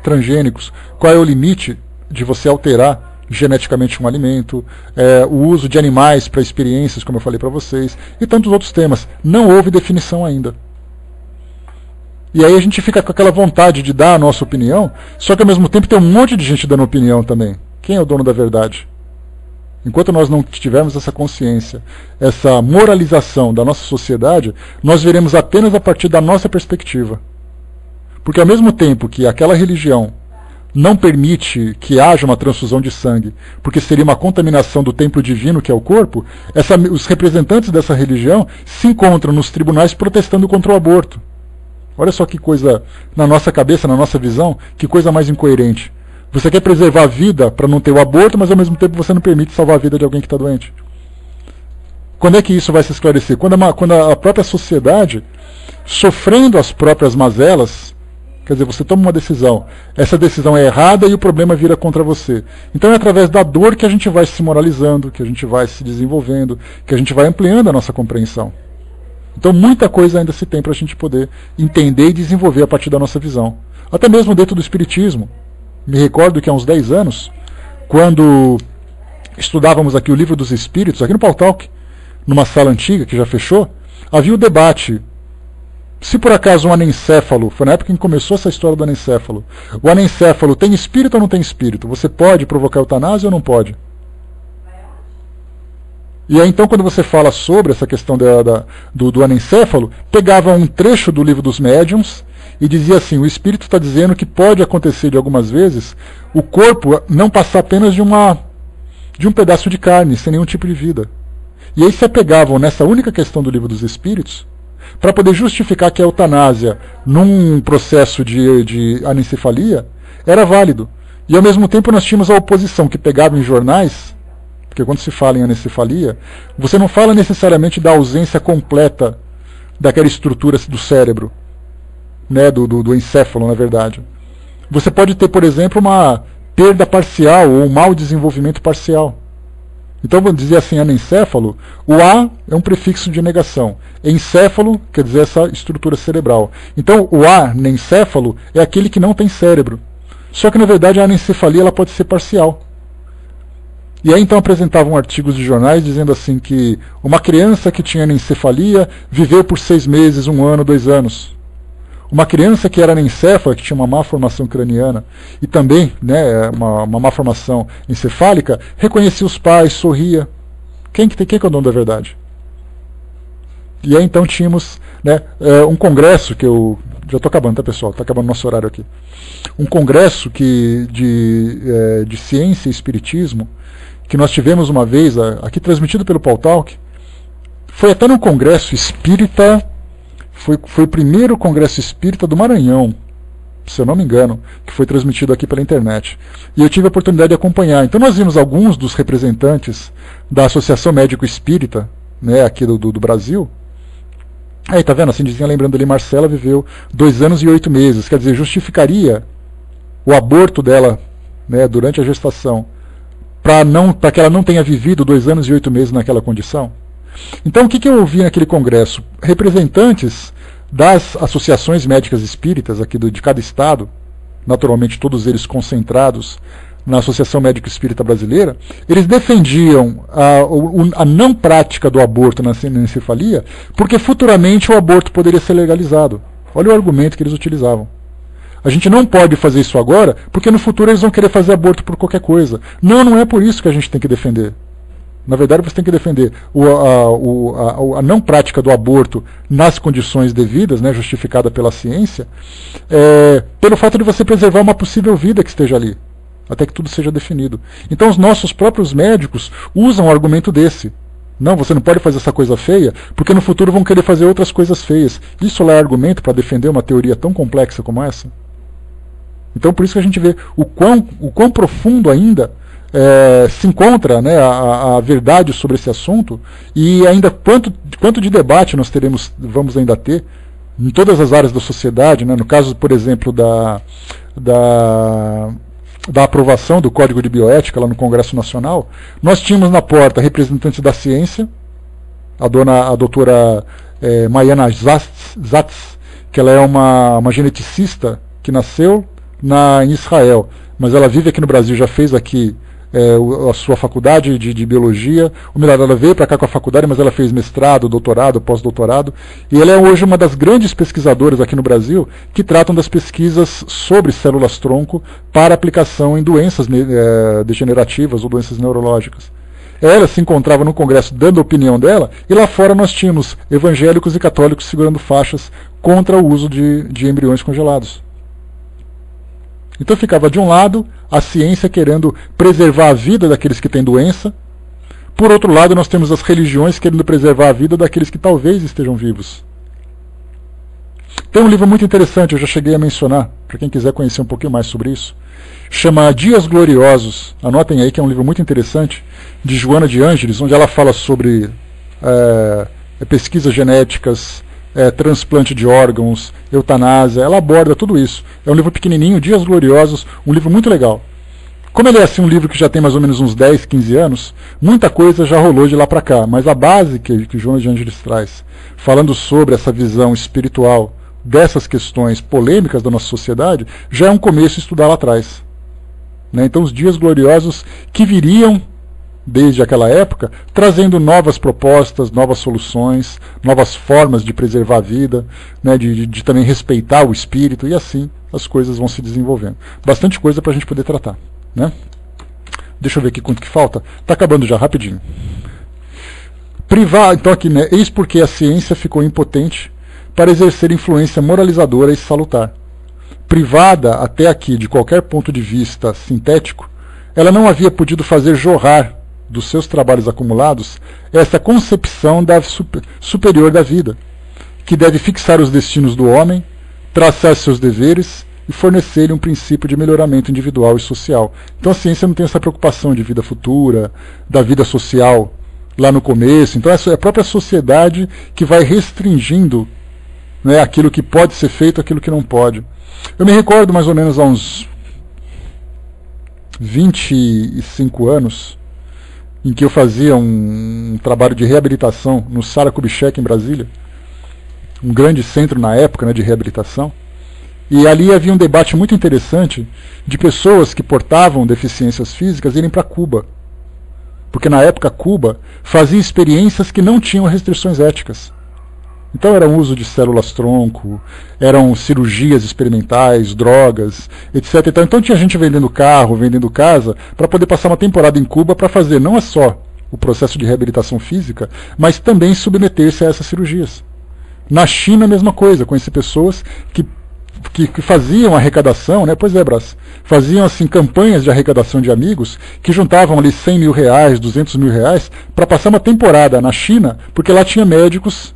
transgênicos, qual é o limite de você alterar geneticamente um alimento, o uso de animais para experiências, como eu falei para vocês, e tantos outros temas. Não houve definição ainda. E aí a gente fica com aquela vontade de dar a nossa opinião, só que ao mesmo tempo tem um monte de gente dando opinião também. Quem é o dono da verdade? Enquanto nós não tivermos essa consciência, essa moralização da nossa sociedade, nós veremos apenas a partir da nossa perspectiva. Porque ao mesmo tempo que aquela religião não permite que haja uma transfusão de sangue, porque seria uma contaminação do templo divino que é o corpo, os representantes dessa religião se encontram nos tribunais protestando contra o aborto. Olha só que coisa, na nossa cabeça, na nossa visão, que coisa mais incoerente. Você quer preservar a vida para não ter o aborto, mas ao mesmo tempo você não permite salvar a vida de alguém que está doente. Quando é que isso vai se esclarecer? Quando a própria sociedade, sofrendo as próprias mazelas, quer dizer, você toma uma decisão, essa decisão é errada e o problema vira contra você. Então é através da dor que a gente vai se moralizando, que a gente vai se desenvolvendo, que a gente vai ampliando a nossa compreensão. Então muita coisa ainda se tem para a gente poder entender e desenvolver a partir da nossa visão. Até mesmo dentro do Espiritismo. Me recordo que há uns 10 anos, quando estudávamos aqui o Livro dos Espíritos, aqui no Pautalk, numa sala antiga que já fechou, havia o debate. Se por acaso um anencéfalo, foi na época em que começou essa história do anencéfalo, o anencéfalo tem espírito ou não tem espírito? Você pode provocar eutanásia ou não pode? E aí então, quando você fala sobre essa questão do anencéfalo, pegava um trecho do Livro dos Médiuns e dizia assim, o espírito está dizendo que pode acontecer de algumas vezes o corpo não passar apenas de um pedaço de carne, sem nenhum tipo de vida. E aí se apegavam nessa única questão do Livro dos Espíritos para poder justificar que a eutanásia num processo de anencefalia era válido. E ao mesmo tempo nós tínhamos a oposição que pegava em jornais, porque quando se fala em anencefalia, você não fala necessariamente da ausência completa daquela estrutura do cérebro, né, do encéfalo, na verdade. Você pode ter, por exemplo, uma perda parcial ou um mau desenvolvimento parcial. Então, vamos dizer assim, anencéfalo, o A é um prefixo de negação. Encéfalo quer dizer essa estrutura cerebral. Então, o anencéfalo é aquele que não tem cérebro. Só que, na verdade, a anencefalia ela pode ser parcial. E aí, então, apresentavam artigos de jornais dizendo assim que uma criança que tinha anencefalia viveu por 6 meses, 1 ano, 2 anos. Uma criança que era anencéfala, que tinha uma má formação craniana e também, né, uma má formação encefálica, reconhecia os pais, sorria. Quem é o dono da verdade? E aí então tínhamos, né, um congresso que eu... Já estou acabando, tá, pessoal? Está acabando nosso horário aqui. Um congresso de ciência e espiritismo que nós tivemos uma vez, aqui transmitido pelo Paul Talk. Foi até num congresso espírita... Foi o primeiro congresso espírita do Maranhão, se eu não me engano, que foi transmitido aqui pela internet. E eu tive a oportunidade de acompanhar. Então nós vimos alguns dos representantes da Associação Médico Espírita, né, aqui do Brasil. Aí, tá vendo? Assim, dizia, lembrando ali, Marcela viveu 2 anos e 8 meses. Quer dizer, justificaria o aborto dela, né, durante a gestação, para que ela não tenha vivido 2 anos e 8 meses naquela condição? Então, o que eu ouvi naquele congresso? Representantes das associações médicas espíritas aqui de cada estado, naturalmente todos eles concentrados na Associação Médica Espírita Brasileira, eles defendiam a não prática do aborto na anencefalia, porque futuramente o aborto poderia ser legalizado. Olha o argumento que eles utilizavam. A gente não pode fazer isso agora, porque no futuro eles vão querer fazer aborto por qualquer coisa. Não é por isso que a gente tem que defender. Na verdade, você tem que defender a não prática do aborto nas condições devidas, né, justificada pela ciência, pelo fato de você preservar uma possível vida que esteja ali, até que tudo seja definido. Então, os nossos próprios médicos usam um argumento desse. Não, você não pode fazer essa coisa feia, porque no futuro vão querer fazer outras coisas feias. Isso lá é argumento para defender uma teoria tão complexa como essa? Então, por isso que a gente vê o quão profundo ainda se encontra, né, a verdade sobre esse assunto, e ainda quanto de debate nós vamos ainda ter em todas as áreas da sociedade, né, no caso, por exemplo, da aprovação do Código de Bioética lá no Congresso Nacional. Nós tínhamos na porta representantes da ciência, a doutora Mariana Zatz, que ela é uma geneticista que nasceu em Israel, mas ela vive aqui no Brasil, já fez aqui a sua faculdade de biologia. Ela veio para cá com a faculdade, mas ela fez mestrado, doutorado, pós-doutorado, e ela é hoje uma das grandes pesquisadoras aqui no Brasil que tratam das pesquisas sobre células-tronco para aplicação em doenças degenerativas ou doenças neurológicas. Ela se encontrava no Congresso dando a opinião dela, e lá fora nós tínhamos evangélicos e católicos segurando faixas contra o uso de embriões congelados. Então ficava de um lado a ciência querendo preservar a vida daqueles que têm doença, por outro lado nós temos as religiões querendo preservar a vida daqueles que talvez estejam vivos. Tem um livro muito interessante, eu já cheguei a mencionar, para quem quiser conhecer um pouquinho mais sobre isso, chama Dias Gloriosos, anotem aí que é um livro muito interessante, de Joana de Ângeles, onde ela fala sobre pesquisas genéticas, transplante de órgãos, eutanásia, ela aborda tudo isso. É um livro pequenininho, Dias Gloriosos, um livro muito legal. Como ele é assim um livro que já tem mais ou menos uns 10, 15 anos, muita coisa já rolou de lá para cá, mas a base que Joana de Ângeles traz, falando sobre essa visão espiritual dessas questões polêmicas da nossa sociedade, já é um começo a estudar lá atrás. Né? Então os Dias Gloriosos que viriam desde aquela época, trazendo novas propostas, novas soluções, novas formas de preservar a vida, né, de também respeitar o espírito, e assim as coisas vão se desenvolvendo. Bastante coisa para a gente poder tratar. Né? Deixa eu ver aqui quanto que falta. Está acabando já, rapidinho. Então aqui, né, eis porque a ciência ficou impotente para exercer influência moralizadora e salutar. Privada até aqui de qualquer ponto de vista sintético, ela não havia podido fazer jorrar dos seus trabalhos acumulados essa concepção superior da vida, que deve fixar os destinos do homem, traçar seus deveres e fornecer-lhe um princípio de melhoramento individual e social. Então a ciência não tem essa preocupação de vida futura, da vida social lá no começo. Então é a própria sociedade que vai restringindo né, aquilo que pode ser feito, aquilo que não pode. Eu me recordo mais ou menos há uns 25 anos, em que eu fazia um trabalho de reabilitação no Sara Kubitschek, em Brasília, um grande centro na época, né, de reabilitação, e ali havia um debate muito interessante de pessoas que portavam deficiências físicas irem para Cuba, porque na época Cuba fazia experiências que não tinham restrições éticas. Então era o uso de células-tronco, eram cirurgias experimentais, drogas, etc. Então tinha gente vendendo carro, vendendo casa, para poder passar uma temporada em Cuba para fazer não é só o processo de reabilitação física, mas também submeter-se a essas cirurgias. Na China a mesma coisa, conheci pessoas que faziam arrecadação, né? Pois é, Brás, faziam assim campanhas de arrecadação de amigos que juntavam ali 100 mil reais, 200 mil reais para passar uma temporada na China, porque lá tinha médicos,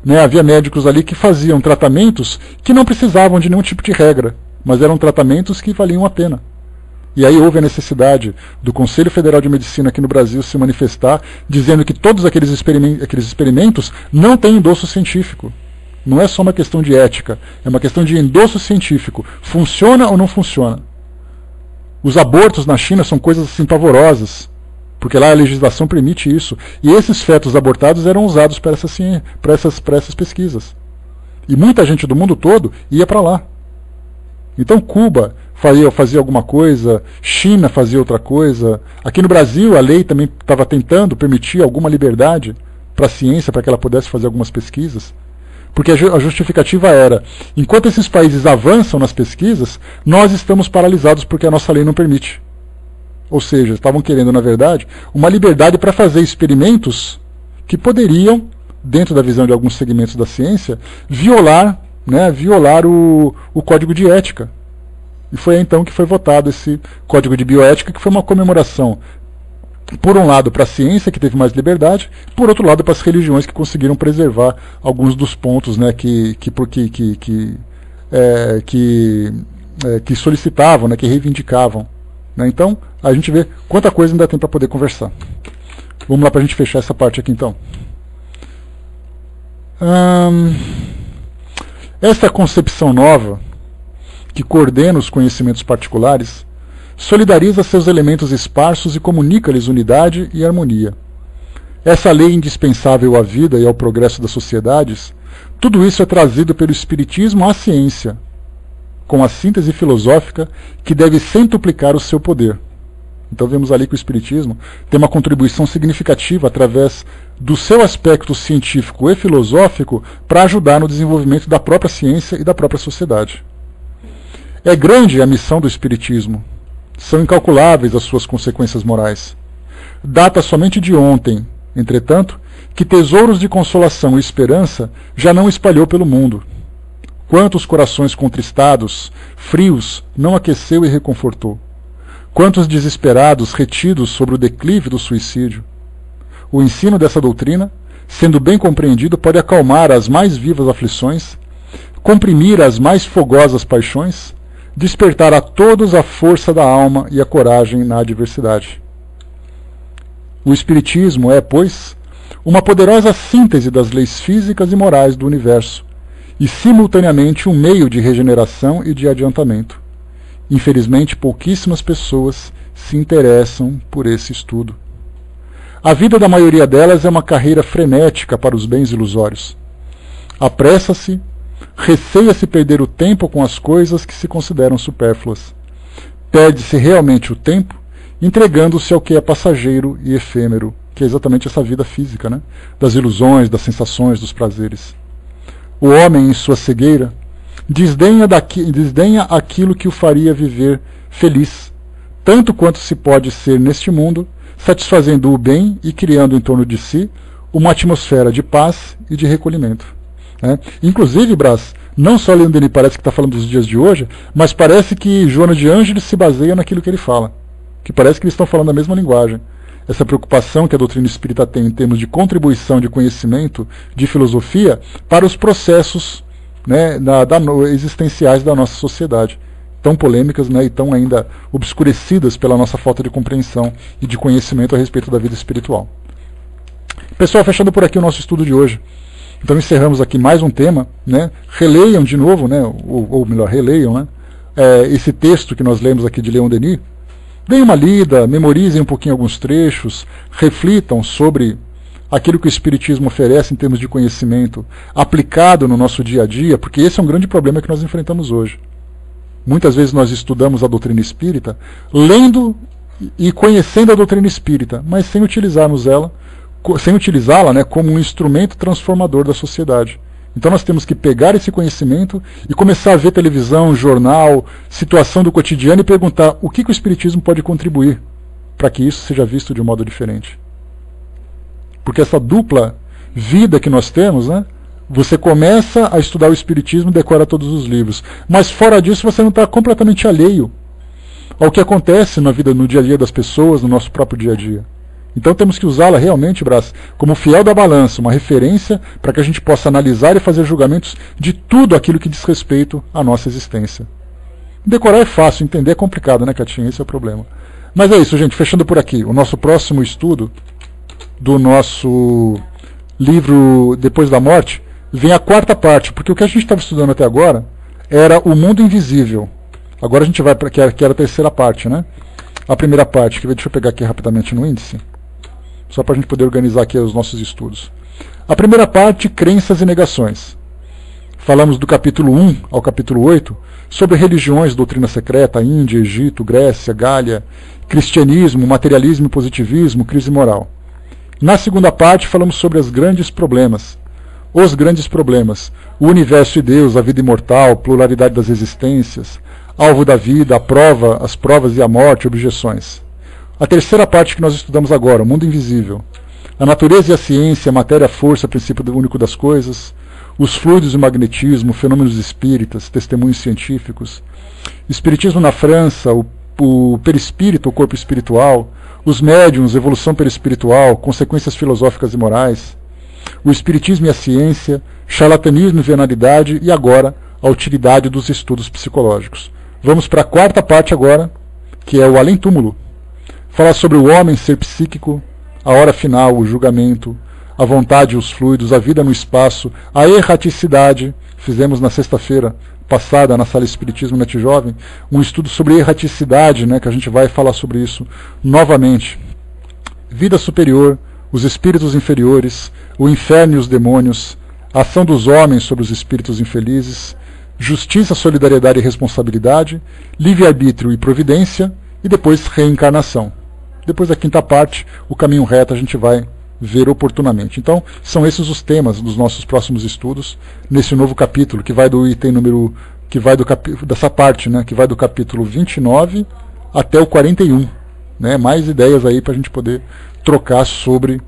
né? Havia médicos ali que faziam tratamentos que não precisavam de nenhum tipo de regra, mas eram tratamentos que valiam a pena. E aí houve a necessidade do Conselho Federal de Medicina aqui no Brasil se manifestar, dizendo que todos aqueles experimentos não têm endosso científico. Não é só uma questão de ética, é uma questão de endosso científico. Funciona ou não funciona? Os abortos na China são coisas assim pavorosas, porque lá a legislação permite isso. E esses fetos abortados eram usados para essas pesquisas. E muita gente do mundo todo ia para lá. Então Cuba fazia alguma coisa, China fazia outra coisa. Aqui no Brasil a lei também estava tentando permitir alguma liberdade para a ciência, para que ela pudesse fazer algumas pesquisas. Porque a justificativa era, enquanto esses países avançam nas pesquisas, nós estamos paralisados porque a nossa lei não permite. Ou seja, estavam querendo, na verdade, uma liberdade para fazer experimentos que poderiam, dentro da visão de alguns segmentos da ciência, violar o código de ética. E foi então que foi votado esse código de bioética, que foi uma comemoração, por um lado para a ciência, que teve mais liberdade, por outro lado para as religiões, que conseguiram preservar alguns dos pontos, né, que solicitavam, né, que reivindicavam. Né? Então, a gente vê quanta coisa ainda tem para poder conversar. Vamos lá para a gente fechar essa parte aqui então. Essa concepção nova, que coordena os conhecimentos particulares, solidariza seus elementos esparsos e comunica-lhes unidade e harmonia. Essa lei indispensável à vida e ao progresso das sociedades, tudo isso é trazido pelo Espiritismo à ciência, com a síntese filosófica que deve centuplicar o seu poder. Então vemos ali que o Espiritismo tem uma contribuição significativa através do seu aspecto científico e filosófico para ajudar no desenvolvimento da própria ciência e da própria sociedade. É grande a missão do Espiritismo. São incalculáveis as suas consequências morais. Data somente de ontem, entretanto, que tesouros de consolação e esperança já não espalhou pelo mundo. Quantos corações contristados, frios, não aqueceu e reconfortou? Quantos desesperados retidos sobre o declive do suicídio? O ensino dessa doutrina, sendo bem compreendido, pode acalmar as mais vivas aflições, comprimir as mais fogosas paixões, despertar a todos a força da alma e a coragem na adversidade. O Espiritismo é, pois, uma poderosa síntese das leis físicas e morais do universo, e simultaneamente um meio de regeneração e de adiantamento. Infelizmente, pouquíssimas pessoas se interessam por esse estudo. A vida da maioria delas é uma carreira frenética para os bens ilusórios. Apressa-se, receia-se perder o tempo com as coisas que se consideram supérfluas. Perde-se realmente o tempo, entregando-se ao que é passageiro e efêmero, que é exatamente essa vida física, né? Das ilusões, das sensações, dos prazeres. O homem, em sua cegueira, desdenha aquilo que o faria viver feliz, tanto quanto se pode ser neste mundo, satisfazendo o bem e criando em torno de si uma atmosfera de paz e de recolhimento. Inclusive, Brás, não só lendo ele parece que está falando dos dias de hoje, mas parece que Joana de Ângeles se baseia naquilo que ele fala, que parece que eles estão falando a mesma linguagem. Essa preocupação que a doutrina espírita tem em termos de contribuição de conhecimento, de filosofia, para os processos, né, existenciais da nossa sociedade, tão polêmicas, né, e tão ainda obscurecidas pela nossa falta de compreensão e de conhecimento a respeito da vida espiritual. Pessoal, fechando por aqui o nosso estudo de hoje. Então encerramos aqui mais um tema, né? Releiam de novo, né? Ou melhor, releiam, né? Esse texto que nós lemos aqui de Leon Denis. Deem uma lida, memorizem um pouquinho alguns trechos, reflitam sobre aquilo que o Espiritismo oferece em termos de conhecimento aplicado no nosso dia a dia, porque esse é um grande problema que nós enfrentamos hoje. Muitas vezes nós estudamos a doutrina espírita, lendo e conhecendo a doutrina espírita, mas sem utilizá-la, né, como um instrumento transformador da sociedade. Então nós temos que pegar esse conhecimento e começar a ver televisão, jornal, situação do cotidiano e perguntar o que o Espiritismo pode contribuir para que isso seja visto de um modo diferente. Porque essa dupla vida que nós temos, né, você começa a estudar o Espiritismo e decora todos os livros. Mas fora disso você não está completamente alheio ao que acontece na vida, no dia a dia das pessoas, no nosso próprio dia a dia. Então temos que usá-la realmente, Brás, como fiel da balança, uma referência para que a gente possa analisar e fazer julgamentos de tudo aquilo que diz respeito à nossa existência. Decorar é fácil, entender é complicado, né, Catinha? Esse é o problema. Mas é isso, gente, fechando por aqui. O nosso próximo estudo do nosso livro Depois da Morte vem a quarta parte, porque o que a gente estava estudando até agora era o mundo invisível. Agora a gente vai para que era a terceira parte, né? A primeira parte, que deixa eu pegar aqui rapidamente no índice, só para a gente poder organizar aqui os nossos estudos. A primeira parte, crenças e negações. Falamos do capítulo 1 ao capítulo 8 sobre religiões, doutrina secreta, Índia, Egito, Grécia, Gália, cristianismo, materialismo e positivismo, crise moral. Na segunda parte, falamos sobre os grandes problemas, o universo e Deus, a vida imortal, pluralidade das existências, alvo da vida, a prova, as provas e a morte, objeções. A terceira parte que nós estudamos agora, o mundo invisível. A natureza e a ciência, a matéria, a força, princípio único das coisas, os fluidos e o magnetismo, fenômenos espíritas, testemunhos científicos, espiritismo na França, o perispírito, o corpo espiritual, os médiuns, evolução perispiritual, consequências filosóficas e morais, o espiritismo e a ciência, charlatanismo e venalidade e agora a utilidade dos estudos psicológicos. Vamos para a quarta parte agora, que é o além-túmulo. Falar sobre o homem, ser psíquico, a hora final, o julgamento, a vontade e os fluidos, a vida no espaço, a erraticidade. Fizemos na sexta-feira passada, na Sala Espiritismo Net Jovem, um estudo sobre erraticidade, né, que a gente vai falar sobre isso novamente. Vida superior, os espíritos inferiores, o inferno e os demônios, a ação dos homens sobre os espíritos infelizes, justiça, solidariedade e responsabilidade, livre-arbítrio e providência, e depois reencarnação. Depois da quinta parte, o caminho reto a gente vai ver oportunamente. Então, são esses os temas dos nossos próximos estudos, nesse novo capítulo, que vai do item número, dessa parte, né, que vai do capítulo 29 até o 41. Né, mais ideias aí para a gente poder trocar sobre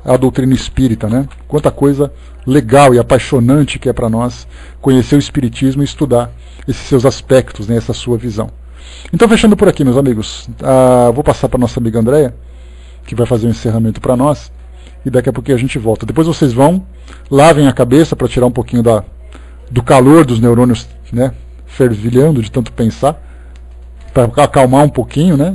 a doutrina espírita, né? Quanta coisa legal e apaixonante que é para nós conhecer o espiritismo e estudar esses seus aspectos, né, essa sua visão. Então, fechando por aqui, meus amigos, vou passar para a nossa amiga Andréia, que vai fazer um encerramento para nós, e daqui a pouquinho a gente volta. Depois vocês vão, lavem a cabeça para tirar um pouquinho do calor dos neurônios, né, fervilhando de tanto pensar, para acalmar um pouquinho, né?